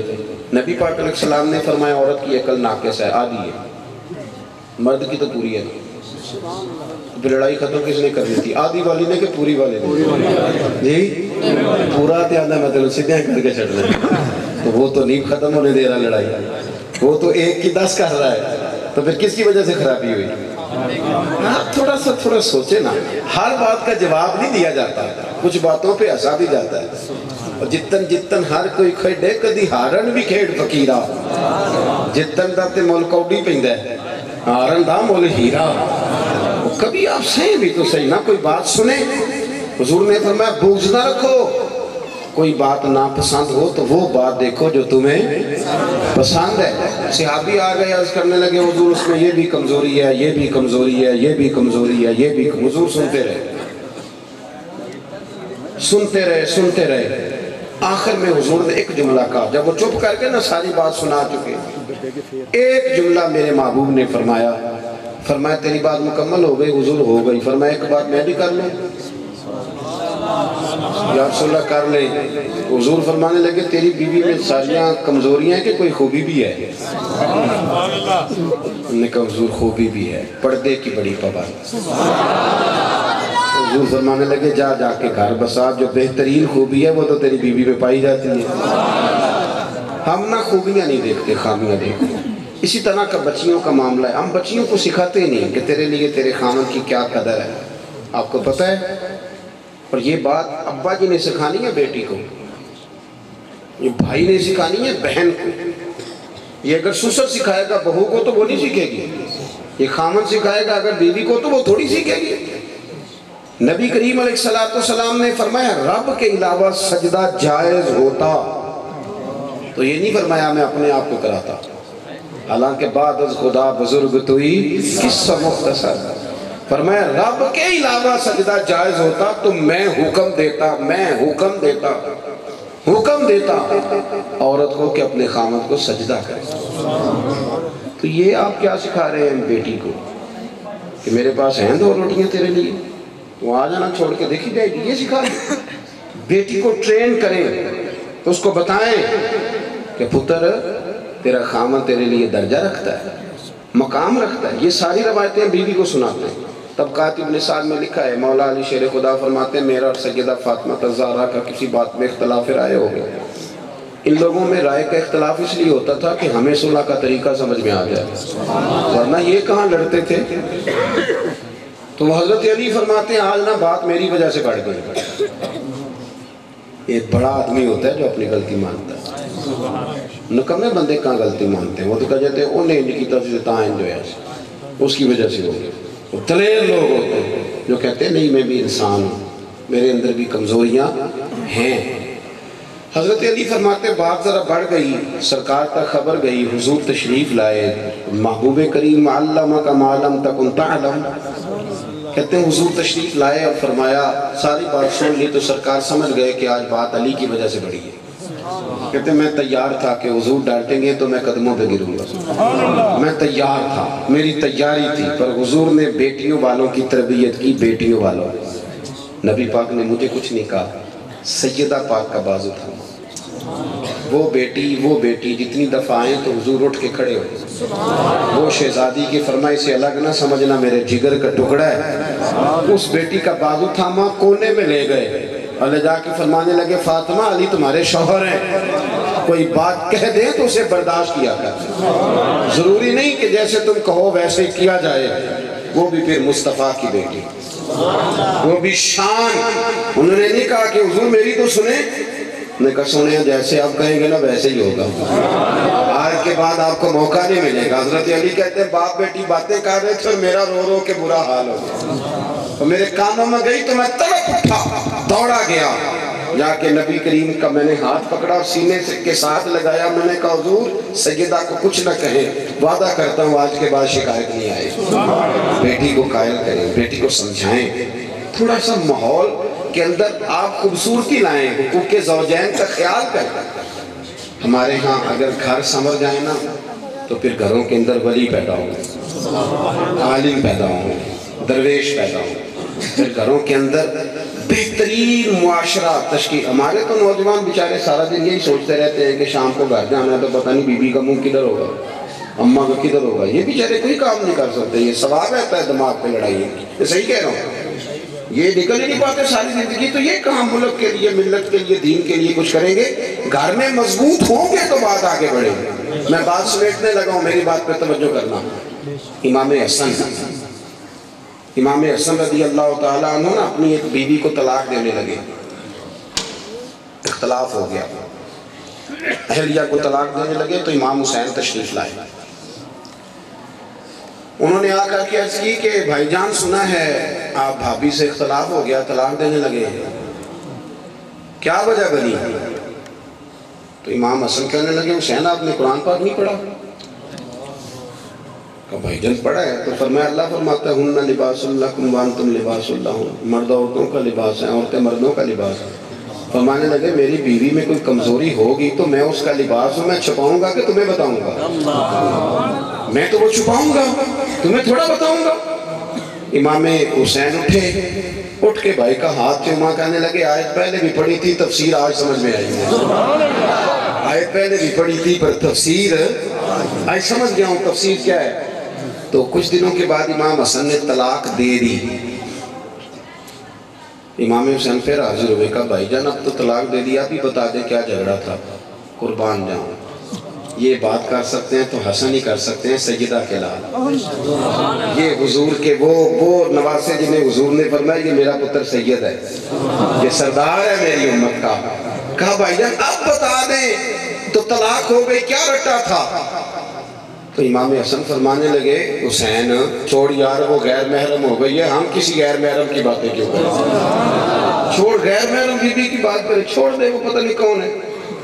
نبی پاک علیہ السلام نے فرمایا عورت کی عقل ناقص ہے، آدھی ہے، مرد کی تو پوری ہے. پھر لڑائی ختم کس نے کرنی تھی؟ آدھی والی نے کہ پوری والے نے؟ جی پورا دھیان ہے، میں تیرے سیدھے کر کے چھڑ لیں. تو وہ تو نہیں ختم ہونے دے رہا لڑائی، وہ تو 1 کی 10 کر رہا ہے. تو پھر کس کی وجہ سے خرابی ہوئی؟ آپ تھوڑا سوچے نا. ہر بات کا جواب نہیں دیا جاتا، کچھ باتوں پہ ہنسا بھی جاتا ہے. اور جتن ہر کوئی کھیڈے کدی ہارن بھی کھیڈ فقیرہ. جتن دا تے مول کوڈی پیندا ہے، ہارن دا مول ہیرا. کبھی آپ سہیں بھی تو صحیح نہ، کوئی بات سنیں. حضور نے فرمایا بغض نہ رکھو. کوئی بات ناپسند ہو تو وہ بات دیکھو جو تمہیں پسند ہے. صحابی آ گئے عرض کرنے لگے حضور اس میں یہ بھی کمزوری ہے، یہ بھی کمزوری ہے، یہ بھی کمزوری ہے، یہ بھی. حضور سنتے رہے. آخر میں حضور نے ایک جملہ کہا، جب وہ چپ کر کے نہ ساری بات سنا چکے، ایک جملہ میرے محبوب نے فرمایا تیری بات مکمل ہو گئی؟ حضور ہو گئی. فرمایا ایک بات میں بھی کر لوں؟ یا رسول اللہ کر لیں. حضور فرمانے لگے تیری بیوی میں ساریاں کمزوریاں ہیں کہ کوئی خوبی بھی ہے؟ انہوں نے کہا حضور خوبی بھی ہے، پردے کی بڑی پابند. حضور فرمانے لگے جا کے گھر بسا، جو بہترین خوبی ہے وہ تو تیری بیوی میں پائی جاتی ہے. ہم نہ خوبیاں نہیں دیکھتے، خامیاں دیکھتے. اسی طرح کا بچیوں کا معاملہ ہے. ہم بچیوں کو سکھاتے نہیں کہ تیرے لیے تیرے خامن کی کیا قدر ہے. آپ کو پتہ ہے؟ اور یہ بات ابا جی نے سکھانی ہے بیٹی کو، یہ بھائی نے سکھانی ہے بہن کو. یہ اگر سسر سکھائے گا بہو کو تو وہ نہیں سیکھے گی. یہ خامن سکھائے گا اگر بیوی کو تو وہ تھوڑی سیکھے گی. نبی کریم علیہ السلام نے فرمایا رب کے علاوہ سجدہ جائز ہوتا تو یہ نہیں فرمایا میں اپنے آپ کو کراتا. حالانکہ بعد از خدا بزرگ توئی قصہ مختصر. فرمایا رب کے علاوہ سجدہ جائز ہوتا تو میں حکم دیتا عورت کو کہ اپنے خامد کو سجدہ کرے. تو یہ آپ کیا سکھا رہے ہیں بیٹی کو کہ میرے پاس ہیں 2 روٹیاں تیرے لیے، وہ آ جانا چھوڑ کے دیکھی جائے گی، یہ سکھا رہے؟ بیٹی کو ٹرین کریں، اس کو بتائیں کہ پتر تیرا خامن تیرے لیے درجہ رکھتا ہے، مقام رکھتا ہے۔ یہ ساری روایتیں بیوی کو سناتے ہیں۔ طبقات ابن سعد میں لکھا ہے، مولا علی شیر خدا فرماتے ہیں میرا اور سیدہ فاطمہ الزہرا کا کسی بات میں اختلاف رائے ہو گیا۔ ان لوگوں میں رائے کا اختلاف اس لیے ہوتا تھا کہ ہمیں صلح کا طریقہ سمجھ میں آ جائے، ورنہ یہ کہاں لڑتے تھے۔ تو حضرت علی فرماتے ہیں آج نہ بات میری وجہ سے بڑھ گئی۔ ایک بڑا آدمی ہوتا ہے جو اپنی غلطی مانتا ہے، نکمے بندے کہاں غلطی مانتے ہیں، وہ تو کہہ جاتے ہیں انہیں ان کی طرف سے تائن جو ہے اس کی وجہ سے ہو گیا۔ وہ دلیر لوگ ہوتے ہیں جو کہتے ہیں نہیں میں بھی انسان ہوں، میرے اندر بھی کمزوریاں ہیں۔ حضرت علی فرماتے بات ذرا بڑھ گئی، سرکار تک خبر گئی، حضور تشریف لائے، محبوب کریم علمک ما لم تکن تعلم، کہتے ہیں حضور تشریف لائے اور فرمایا ساری بات سن لی تو سرکار سمجھ گئے کہ آج بات علی کی وجہ سے بڑھی ہے۔ کہتے ہیں میں تیار تھا کہ حضور ڈانٹیں گے تو میں قدموں پہ گروں گا، میں تیار تھا، میری تیاری تھی، پر حضور نے بیٹیوں والوں کی تربیت کی، بیٹیوں والوں۔ نبی پاک نے مجھے کچھ نہیں کہا، سیدہ پاک کا بازو تھا، وہ بیٹی جتنی دفعہ آئیں تو حضور اٹھ کے کھڑے ہوئے، وہ شہزادی کی فرمائی سے الگ نہ سمجھنا میرے جگر کا ٹکڑا ہے، اس بیٹی کا بازو تھاما کونے میں لے گئے اور لے جا کے فرمانے لگے فاطمہ علی تمہارے شوہر ہیں، کوئی بات کہہ دیں تو اسے برداشت کیا کر، ضروری نہیں کہ جیسے تم کہو ویسے کیا جائے۔ وہ بھی پھر مصطفیٰ کی بیٹی، وہ بھی شان، انہوں نے نہیں کہا کہ حضور میری تو سنیں، نے کہا سنیں جیسے آپ کہیں گے نا ویسے ہی ہوگا، آج کے بعد آپ کو موقع نہیں ملے گا۔ حضرت علی کہتے ہیں باپ بیٹی باتیں کر رہے تھے اور میرا رو رو کے برا حال ہو گیا، تو میرے کانوں میں گئی تو میں تڑپ اٹھا، دوڑا گیا، جا کے نبی کریم کا میں نے ہاتھ پکڑا، سینے کے ساتھ لگایا، میں نے کہا حضور سیدہ کو کچھ نہ کہیں، وعدہ کرتا ہوں آج کے بعد شکایت نہیں آئے۔ بیٹی کو قائل کریں، بیٹی کو سمجھائیں، تھوڑا سا ماحول کے اندر آپ خوبصورتی لائیں، حقوق زوجین کا خیال کریں۔ ہمارے ہاں اگر گھر سنور جائیں نا تو پھر گھروں کے اندر ولی پیدا ہوں، عالم پیدا ہوں، درویش پیدا ہوں، پھر گھروں کے اندر بہترین معاشرہ تشکیل۔ ہمارے تو نوجوان بیچارے سارا دن یہی سوچتے رہتے ہیں کہ شام کو گھر جانا ہے تو پتہ نہیں بیوی کا منہ کدھر ہوگا، اماں کا کدھر ہوگا، یہ بیچارے کوئی کام نہیں کر سکتے، یہ سوال رہتا ہے دماغ پہ لڑائی ہے، یہ صحیح کہہ رہا ہوں، یہ نکل ہی نہیں پاتے ساری زندگی، تو یہ کہاں ملک کے لیے، ملت کے لیے، دین کے لیے کچھ کریں گے؟ گھر میں مضبوط ہوں گے تو بات آگے بڑھے گی۔ میں بات سمیٹنے لگا ہوں، میری بات پہ توجہ کرنا۔ امام حسن رضی اللہ تعالیٰ عنہ نا اپنی ایک بیوی کو طلاق دینے لگے، اختلاف ہو گیا، اہلیہ کو طلاق دینے لگے تو امام حسین تشریف لائے، انہوں نے آ کر کے عرض کی کہ بھائی جان سنا ہے آپ بھابی سے اختلاف ہو گیا، طلاق دینے لگے، کیا وجہ بنی؟ تو امام حسن کہنے لگے حسین آپ نے قرآن پاک نہیں پڑھا؟ کہا بھائی جان پڑھا ہے، تو فرمایا اللہ فرماتا ہے ہن لباس لکم وانتم لباس لہن، مرد عورتوں کا لباس ہے، عورتیں مردوں کا لباس ہے۔ فرمانے لگے میری بیوی میں کوئی کمزوری ہوگی تو میں اس کا لباس ہوں، میں چھپاؤں گا کہ تمہیں بتاؤں گا؟ میں تو وہ چھپاؤں گا، تمہیں تھوڑا بتاؤں گا۔ امام حسین اٹھ کے بھائی کا ہاتھ چوما، کہنے لگے آیت پہلے بھی پڑھی تھی، تفسیر آج سمجھ میں آئی ہے، آیت پہلے بھی پڑھی تھی پر تفسیر آج سمجھ گیا ہوں تفسیر کیا ہے۔ تو کچھ دنوں کے بعد امام حسن نے طلاق دے دی، امام حسین پھر حاضر ہوئے، کہا بھائی جان اب تو طلاق دے دیا، ابھی بتا دے کیا جھگڑا تھا؟ قربان جاؤں، یہ بات کر سکتے ہیں تو حسن ہی کر سکتے ہیں سیدہ کے لال، یہ حضور کے وہ نواسے جنہیں حضور نے فرمایا یہ میرا پتر سید ہے، یہ سردار ہے میری امت کا۔ کہا بھائی جان اب بتا دیں تو طلاق ہو گئی، کیا رٹا تھا؟ تو امام حسن فرمانے لگے حسین چھوڑ یار وہ غیر محرم ہو گئی ہے، ہم کسی غیر محرم کی باتیں کیوں کریں، چھوڑ غیر محرم بیوی کی بات کرے، چھوڑ دے وہ پتہ نہیں کون ہے۔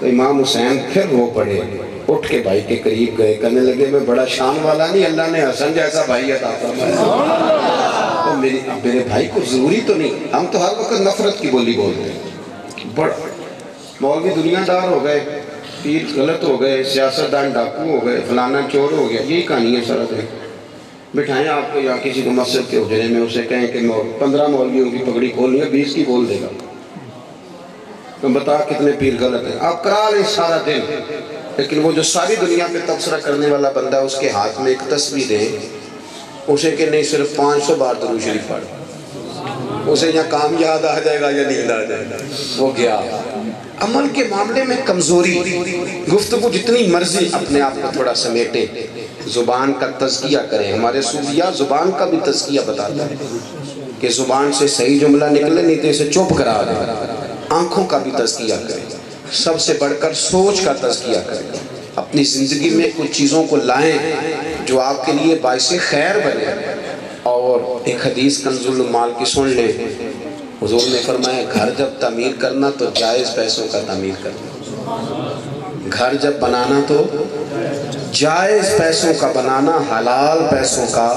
تو امام حسین پھر وہ پڑے، اٹھ کے بھائی کے قریب گئے، کہنے لگے میں بڑا شان والا نہیں، اللہ نے حسن جیسا بھائی عطا فرمایا، تو میرے بھائی کو ضروری تو نہیں، ہم تو ہر وقت نفرت کی بولی بولتے ہیں، بڑا مولوی دنیا دار ہو گئے، پیر غلط ہو گئے، سیاستدان ڈاکو ہو گئے، فلانا چور ہو گیا، یہی کہانی ہے سارا دن۔ بٹھائیں آپ کو یا کسی کو مسجد کے حجرے میں، اسے کہیں کہ 15 مولویوں کی پگڑی کھولنی ہے، 20 کی کھول دے گا، تو بتا کتنے پیر غلط ہیں۔ آپ کرا لیں سارا دن، لیکن وہ جو ساری دنیا پہ تبصرہ کرنے والا بندہ ہے، اس کے ہاتھ میں ایک تسبیح دے، اسے کہ نہیں صرف 500 بار درود شریف پڑھ، اسے یا کام یاد آ جائے گا یا نیند آ جائے گا، وہ گیا۔ عمل کے معاملے میں کمزوری، گفتگو جتنی مرضی اپنے آپ کو تھوڑا سمیٹے، زبان کا تزکیہ کریں۔ ہمارے صوفیاء زبان کا بھی تزکیہ بتاتا ہے کہ زبان سے صحیح جملہ نکلے، نہیں تو اسے چپ کرا دیں۔ آنکھوں کا بھی تزکیہ کریں، سب سے بڑھ کر سوچ کا تزکیہ کریں۔ اپنی زندگی میں کچھ چیزوں کو لائیں جو آپ کے لیے باعث خیر بنے۔ اور ایک حدیث کنز المال کی سن لیں، حضور نے فرمایا گھر جب تعمیر کرنا تو جائز پیسوں کا تعمیر کرنا، گھر جب بنانا تو جائز پیسوں کا بنانا، حلال پیسوں کا۔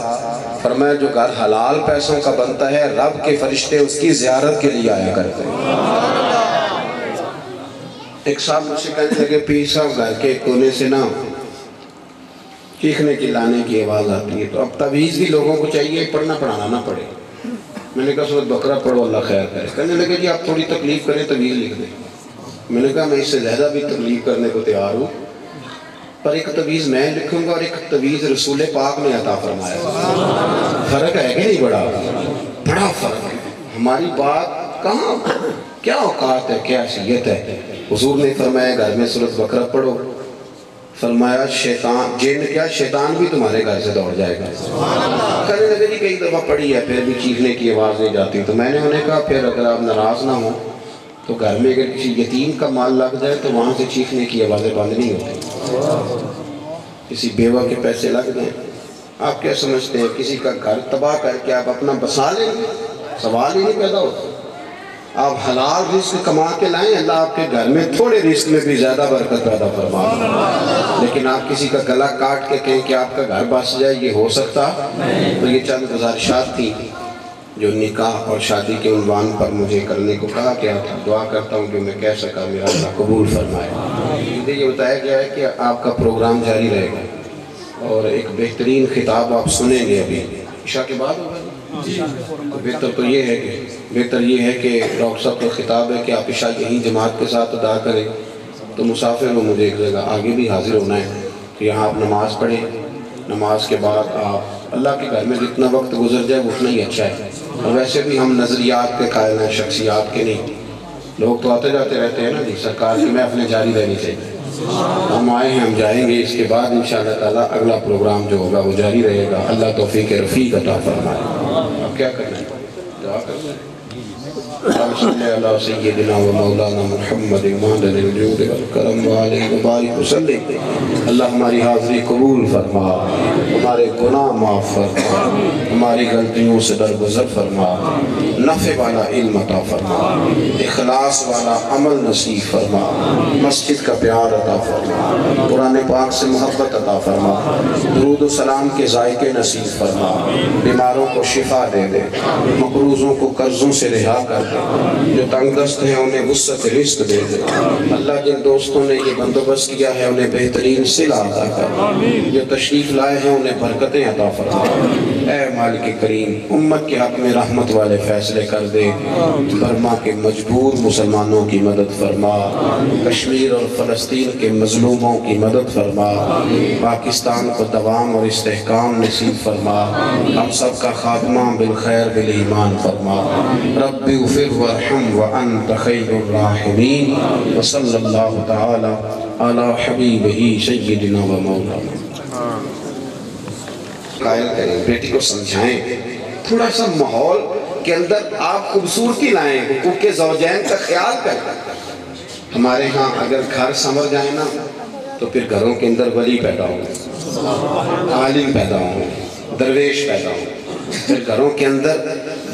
فرمایا جو گھر حلال پیسوں کا بنتا ہے، رب کے فرشتے اس کی زیارت کے لیے آیا کرتے ہیں۔ ایک صاحب مجھ سے کہنے لگے پیر صاحب گھر کے کونے سے نا چیخنے چلانے کی آواز آتی ہے، تو اب تعویذ بھی لوگوں کو چاہیے پڑھنا پڑھانا نہ پڑے۔ میں نے کہا سورۃ بقرہ پڑھو اللہ خیر کرے۔ کہنے لگے جی آپ تھوڑی تکلیف کریں تعویذ لکھ دیں۔ میں نے کہا میں اس سے زیادہ بھی تکلیف کرنے کو تیار ہوں، پر ایک تعویذ میں لکھوں گا اور ایک تعویذ رسول پاک نے عطا فرمایا۔ فرق ہے کہ نہیں؟ بڑا فرق ہے۔ ہماری بات کہاں، کیا اوقات ہے، کیا حیثیت ہے۔ حضور نے فرمایا گھر میں سورۃ بقرہ پڑھو، فرمایا شیطان، جن کیا شیطان بھی تمہارے گھر سے دوڑ جائے گا۔ کہنے لگے جی کئی دفعہ پڑھی ہے پھر بھی چیخنے کی آواز نہیں جاتی، تو میں نے انہیں کہا پھر اگر آپ ناراض نہ ہوں تو گھر میں اگر کسی یتیم کا مال لگ جائے تو وہاں سے چیخنے کی آوازیں بند نہیں ہوتی۔ کسی بیوہ کے پیسے لگ جائیں، آپ کیا سمجھتے ہیں کسی کا گھر تباہ کر کے آپ اپنا بسا لیں گے؟ سوال ہی نہیں پیدا ہوتا۔ آپ حلال رزق کما کے لائیں، اللہ آپ کے گھر میں تھوڑے رزق میں بھی زیادہ برکت پیدا فرما۔ لیکن آپ کسی کا گلا کاٹ کے کہیں کہ آپ کا گھر بس جائے، یہ ہو سکتا؟ تو یہ چند گزارشات تھی جو نکاح اور شادی کے عنوان پر مجھے کرنے کو کہا گیا تھا۔ دعا کرتا ہوں کہ میں کہہ سکا، میرا اللہ قبول فرمائے۔ مجھے یہ بتایا گیا ہے کہ آپ کا پروگرام جاری رہے گا اور ایک بہترین خطاب آپ سنیں گے ابھی عشاء کے بعد ہوگا۔ بہتر یہ ہے کہ ڈاکٹر صاحب کا خطاب ہے کہ آپ عشاء یہیں جماعت کے ساتھ ادا کریں، تو مسافر ہو مجھے ایک جگہ آگے بھی حاضر ہونا ہے، کہ یہاں آپ نماز پڑھیں، نماز کے بعد آپ اللہ کے گھر میں جتنا وقت گزر جائے اتنا ہی اچھا ہے۔ اور ویسے بھی ہم نظریات کے قائل ہیں، شخصیات کے نہیں۔ لوگ تو آتے جاتے رہتے ہیں نا جی، سرکار کی محفلیں جاری رہنی چاہیے۔ ہم آئے ہیں، ہم جائیں گے، اس کے بعد انشاءاللہ تعالیٰ اگلا پروگرام جو ہوگا وہ جاری رہے گا۔ اللہ توفیق رفیق عطا فرمائے۔ اب کیا کرنا ہے؟ دعا کرنا ہے۔ صلی اللہ سیدنا و مولانا محمد معدن الجود والکرم وآلہ وبارک وسلم۔ اللہ ہماری حاضری قبول فرما، ہمارے گناہ معاف فرما، ہماری غلطیوں سے درگزر فرما، نفع والا علم عطا فرما، اخلاص والا عمل نصیب فرما، مسجد کا پیار عطا فرما، قرآن پاک سے محبت عطا فرما، درود و سلام کے ذائقے نصیب فرما، بیماروں کو شفا دے دے، مقروضوں کو قرضوں سے رہا کر دے، جو تنگ دست ہیں انہیں وسعت رزق دے دے۔ اللہ جن دوستوں نے یہ بندوبست کیا ہے انہیں بہترین صلہ عطا کر، جو تشریف لائے ہیں انہیں برکتیں عطا فرما۔ اے مالک کریم، امت کے حق میں رحمت والے فیصلے کر دے، برما کے مجبور مسلمانوں کی مدد فرما، کشمیر اور فلسطین کے مظلوموں کی مدد فرما، پاکستان کو دوام اور استحکام نصیب فرما، ہم سب کا خاتمہ بالخیر بالایمان فرما۔ رب اغفر وارحم وانت خیر الراحمین، وصلی اللہ تعالی علی حبیبہ سیدنا و مولانا۔ قائل کریں، بیٹی کو سمجھائیں، تھوڑا سا ماحول کے اندر آپ خوبصورتی لائیں، حقوق زوجین کا خیال کریں۔ ہمارے ہاں اگر گھر سنور جائیں نا تو پھر گھروں کے اندر ولی پیدا ہوں، عالم پیدا ہوں، درویش پیدا ہوں، پھر گھروں کے اندر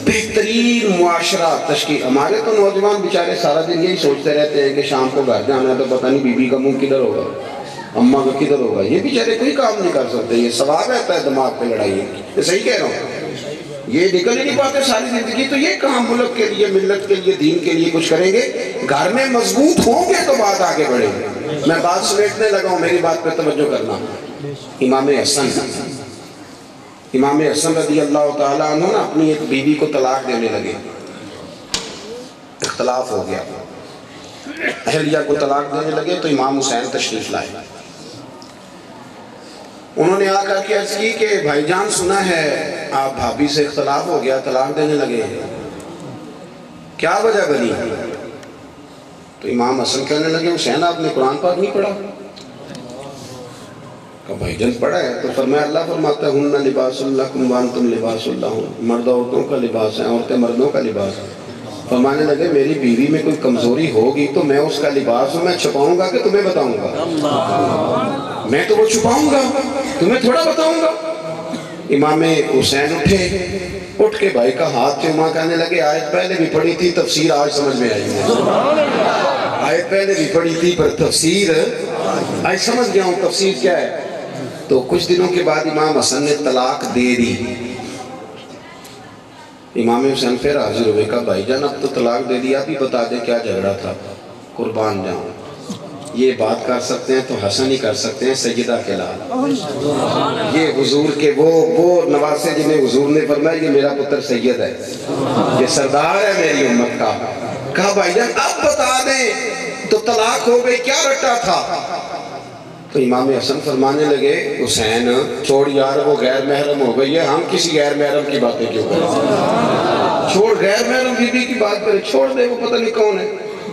بہترین معاشرہ تشکیل۔ ہمارے تو نوجوان بیچارے سارا دن یہی سوچتے رہتے ہیں کہ شام کو گھر جانا ہے تو پتہ نہیں بی بی کا منہ کدھر ہوگا، اماں کا کدھر ہوگا۔ یہ بیچارے کوئی کام نہیں کر سکتے، یہ سوال رہتا ہے دماغ پہ لڑائی۔ یہ صحیح کہہ رہا ہوں، یہ نکل ہی نہیں پاتے ساری زندگی، تو یہ کہاں ملک کے لیے، ملت کے لیے، دین کے لیے کچھ کریں گے۔ گھر میں مضبوط ہوں گے تو بات آگے بڑھے گی. میں بات سمیٹنے لگا ہوں, میری بات پہ توجہ کرنا. امام حسن رضی اللہ تعالیٰ عنہ نا اپنی ایک بیوی کو طلاق دینے لگے. اختلاف ہو گیا, اہلیہ کو طلاق دینے لگے تو امام حسین تشریف لائے. انہوں نے آ کر کے عرض کی کہ بھائی جان سنا ہے آپ بھابی سے اختلاف ہو گیا, طلاق دینے لگے, کیا وجہ بنی؟ تو امام حسن کہنے لگے حسین آپ نے قرآن پاک نہیں پڑھا؟ کہا بھائی جان پڑھا ہے. تو فرمایا اللہ فرماتا ہے ہن لباس لکم وانتم لباس لہن, مرد عورتوں کا لباس ہے, عورتیں مردوں کا لباس ہے. فرمانے لگے میری بیوی میں کوئی کمزوری ہوگی تو میں اس کا لباس ہوں, میں چھپاؤں گا کہ تمہیں بتاؤں گا؟ میں تو وہ چھپاؤں گا, تمہیں تھوڑا بتاؤں گا. امام حسین اٹھ کے بھائی کا ہاتھ چوما, کہنے لگے آیت پہلے بھی پڑھی تھی, تفسیر آج سمجھ میں آئی ہے. آیت پہلے بھی پڑھی تھی پر تفسیر آج سمجھ گیا ہوں تفسیر کیا ہے. تو کچھ دنوں کے بعد امام حسن نے طلاق دے دی. امام حسین پھر حاضر ہوئے, کہا بھائی جان اب تو طلاق دے دیا, ابھی بتا دے کیا جھگڑا تھا. قربان جاؤں, یہ بات کر سکتے ہیں تو حسن ہی کر سکتے ہیں, سیدہ کے لال. یہ حضور کے وہ نواسے جنہیں حضور نے فرمایا یہ میرا پتر سید ہے, یہ سردار ہے میری امت کا. کہا بھائی جان اب بتا دیں تو طلاق ہو گئی, کیا رٹا تھا؟ تو امام حسن فرمانے لگے حسین چھوڑ یار, وہ غیر محرم ہو گئی ہے, ہم کسی غیر محرم کی باتیں کیوں کریں؟ چھوڑ غیر محرم بیوی کی بات کرے, چھوڑ دے, وہ پتہ نہیں کون ہے.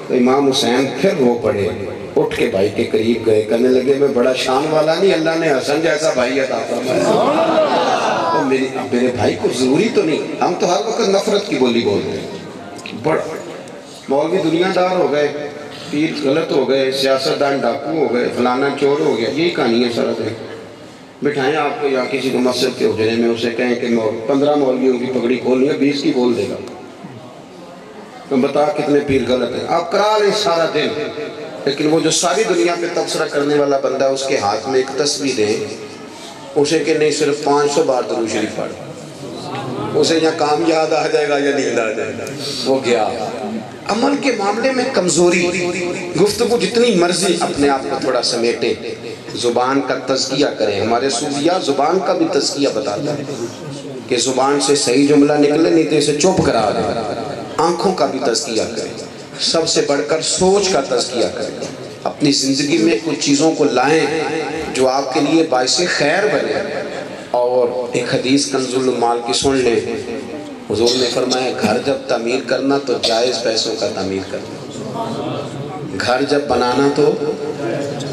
تو امام حسین پھر وہ پڑے, اٹھ کے بھائی کے قریب گئے, کہنے لگے میں بڑا شان والا نہیں, اللہ نے حسن جیسا بھائی عطا فرمایا. تو میرے بھائی کو ضروری تو نہیں, ہم تو ہر وقت نفرت کی بولی بولتے ہیں. بڑا مولوی دنیا دار ہو گئے, پیر غلط ہو گئے, سیاستدان ڈاکو ہو گئے, فلانا چور ہو گیا, یہی کہانی ہے سارا دن. بٹھائیں آپ کو یا کسی کو مسجد کے حجرے میں, اسے کہیں کہ 15 مولویوں کی پگڑی کھولنی ہے, 20 کی کھول دے گا. تو بتا کتنے پیر غلط ہیں, آپ کرا لیں سارا دن. لیکن وہ جو ساری دنیا پہ تبصرہ کرنے والا بندہ ہے, اس کے ہاتھ میں ایک تسبیح دے, اسے کہ نہیں صرف 500 بار درود شریف پڑھ, اسے یا کام یاد آ جائے گا یا نیند آ جائے گا, وہ گیا. عمل کے معاملے میں کمزوری, گفتگو جتنی مرضی اپنے آپ کو تھوڑا سمیٹے, زبان کا تزکیہ کریں. ہمارے صوفیاء زبان کا بھی تزکیہ بتاتا ہے کہ زبان سے صحیح جملہ نکلے, نہیں تو اسے چپ کرا دیں. آنکھوں کا بھی تزکیہ کریں, سب سے بڑھ کر سوچ کا تزکیہ کریں. اپنی زندگی میں کچھ چیزوں کو لائیں جو آپ کے لیے باعث خیر بنے. اور ایک حدیث کنز المال کی سن لیں, حضور نے فرمایا گھر جب تعمیر کرنا تو جائز پیسوں کا تعمیر کرنا, گھر جب بنانا تو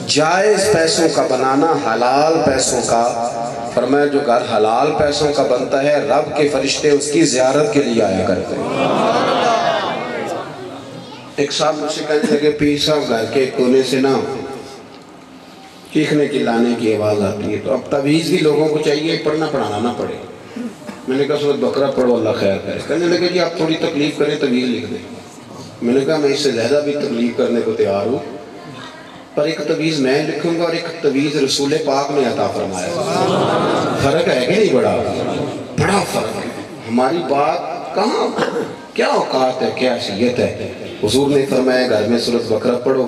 جائز پیسوں کا بنانا, حلال پیسوں کا. فرمایا جو گھر حلال پیسوں کا بنتا ہے رب کے فرشتے اس کی زیارت کے لیے آیا کرتے ہیں. ایک صاحب مجھ سے کہنے لگے پیر صاحب گھر کے کونے سے نا چیخنے چلانے کی آواز آتی ہے, تو اب تعویذ بھی لوگوں کو چاہیے پڑھنا پڑھانا نہ پڑے. میں نے کہا سورۃ بقرہ پڑھو اللہ خیر کرے. کہنے لگے جی آپ تھوڑی تکلیف کریں تعویذ لکھ دیں. میں نے کہا میں اس سے زیادہ بھی تکلیف کرنے کو تیار ہوں, پر ایک تعویذ میں لکھوں گا اور ایک تعویذ رسول پاک نے عطا فرمایا. فرق ہے کہ نہیں؟ بڑا فرق ہے. ہماری بات کہاں, کیا اوقات ہے, کیا حیثیت ہے. حضور نے فرمایا گھر میں سورۃ بقرہ پڑھو,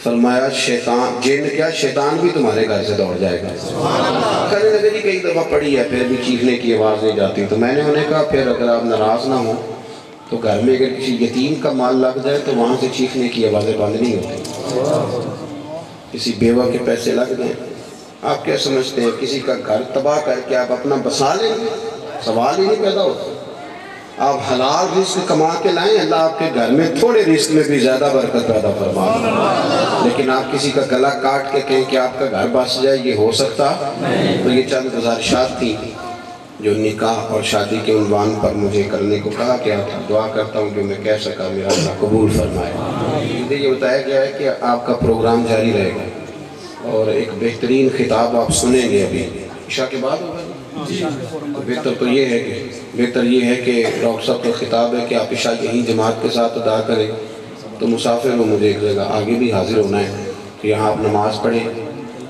فرمایا شیطان جن کیا شیطان بھی تمہارے گھر سے دوڑ جائے گا. کہنے لگے جی کئی دفعہ پڑھی ہے پھر بھی چیخنے کی آواز نہیں جاتی. تو میں نے انہیں کہا پھر اگر آپ ناراض نہ ہوں تو گھر میں اگر کسی یتیم کا مال لگ جائے تو وہاں سے چیخنے کی آوازیں بند نہیں ہوتی. کسی بیوہ کے پیسے لگ جائیں, آپ کیا سمجھتے ہیں کسی کا گھر تباہ کر کے آپ اپنا بسا لیں گے؟ سوال ہی نہیں پیدا ہوتا. آپ حلال رزق کما کے لائیں, اللہ آپ کے گھر میں تھوڑے رزق میں بھی زیادہ برکت پیدا فرما. لیکن آپ کسی کا گلا کاٹ کے کہیں کہ آپ کا گھر بس جائے, یہ ہو سکتا؟ تو یہ چند گزارشات تھی جو نکاح اور شادی کے عنوان پر مجھے کرنے کو کہا گیا تھا. دعا کرتا ہوں جو میں کہہ سکا میرا اللہ قبول فرمائے. مجھے یہ بتایا گیا ہے کہ آپ کا پروگرام جاری رہے گا اور ایک بہترین خطاب آپ سنیں گے. ابھی عشاء کے بعد ہوگا. تو بہتر یہ ہے کہ ڈاکٹر صاحب کا خطاب ہے کہ آپ عشاء یہیں جماعت کے ساتھ ادا کریں. تو مسافر ہو, مجھے ایک جگہ آگے بھی حاضر ہونا ہے کہ یہاں آپ نماز پڑھیں.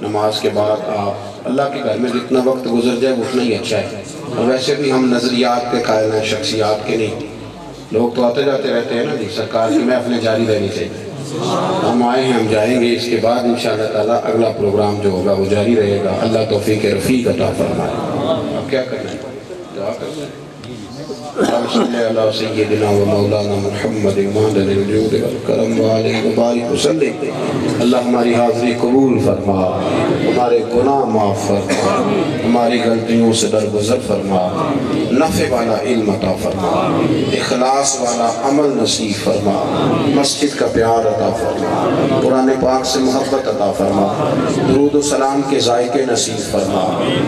نماز کے بعد آپ اللہ کے گھر میں جتنا وقت گزر جائے اتنا ہی اچھا ہے. اور ویسے بھی ہم نظریات کے قائل ہیں, شخصیات کے نہیں. لوگ تو آتے جاتے رہتے ہیں نا جی، سرکار کی محفلیں جاری رہنی چاہیے. ہم آئے ہیں، ہم جائیں گے، اس کے بعد انشاءاللہ تعالیٰ اگلا پروگرام جو ہوگا وہ جاری رہے گا. اللہ توفیق رفیق عطا فرمائے. اب کیا کرنا ہے؟ دعا کرنا ہے. اللہم صلی علی سیدنا و مولانا محمد معدن الجود والکرم وعلیہ وبارک وسلم. اللہ ہماری حاضری قبول فرما، ہمارے گناہ معاف فرما، ہماری غلطیوں سے درگزر فرما، نفع والا علم عطا فرما، اخلاص والا عمل نصیب فرما، مسجد کا پیار عطا فرما، قرآن پاک سے محبت عطا فرما، درود و سلام کے ذائقے نصیب فرما،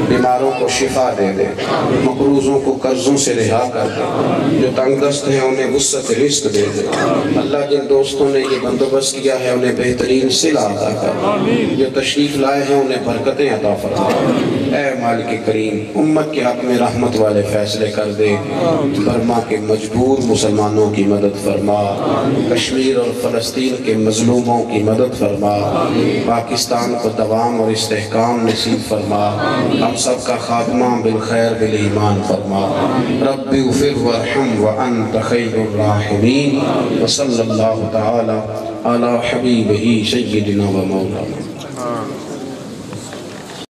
بیماروں کو شفا دے دے، مقروضوں کو قرضوں سے رہا کر دے، جو تنگ دست ہیں انہیں وسعت رزق دے دے. اللہ جن دوستوں نے یہ بندوبست کیا ہے انہیں بہترین صلہ عطا کر، جو تشریف لائے ہیں انہیں برکتیں عطا فرما. اے مالک کریم، امت کے حق میں رحمت والے فیصلے کر دے. برما کے مجبور مسلمانوں کی مدد فرما، کشمیر اور فلسطین کے مظلوموں کی مدد فرما، پاکستان کو دوام اور استحکام نصیب فرما، ہم سب کا خاتمہ بالخیر بالایمان فرما. رب اغفر وارحم وانت خیر الراحمین. وصلی اللہ تعالی علی حبیبہ سیدنا و مولانا.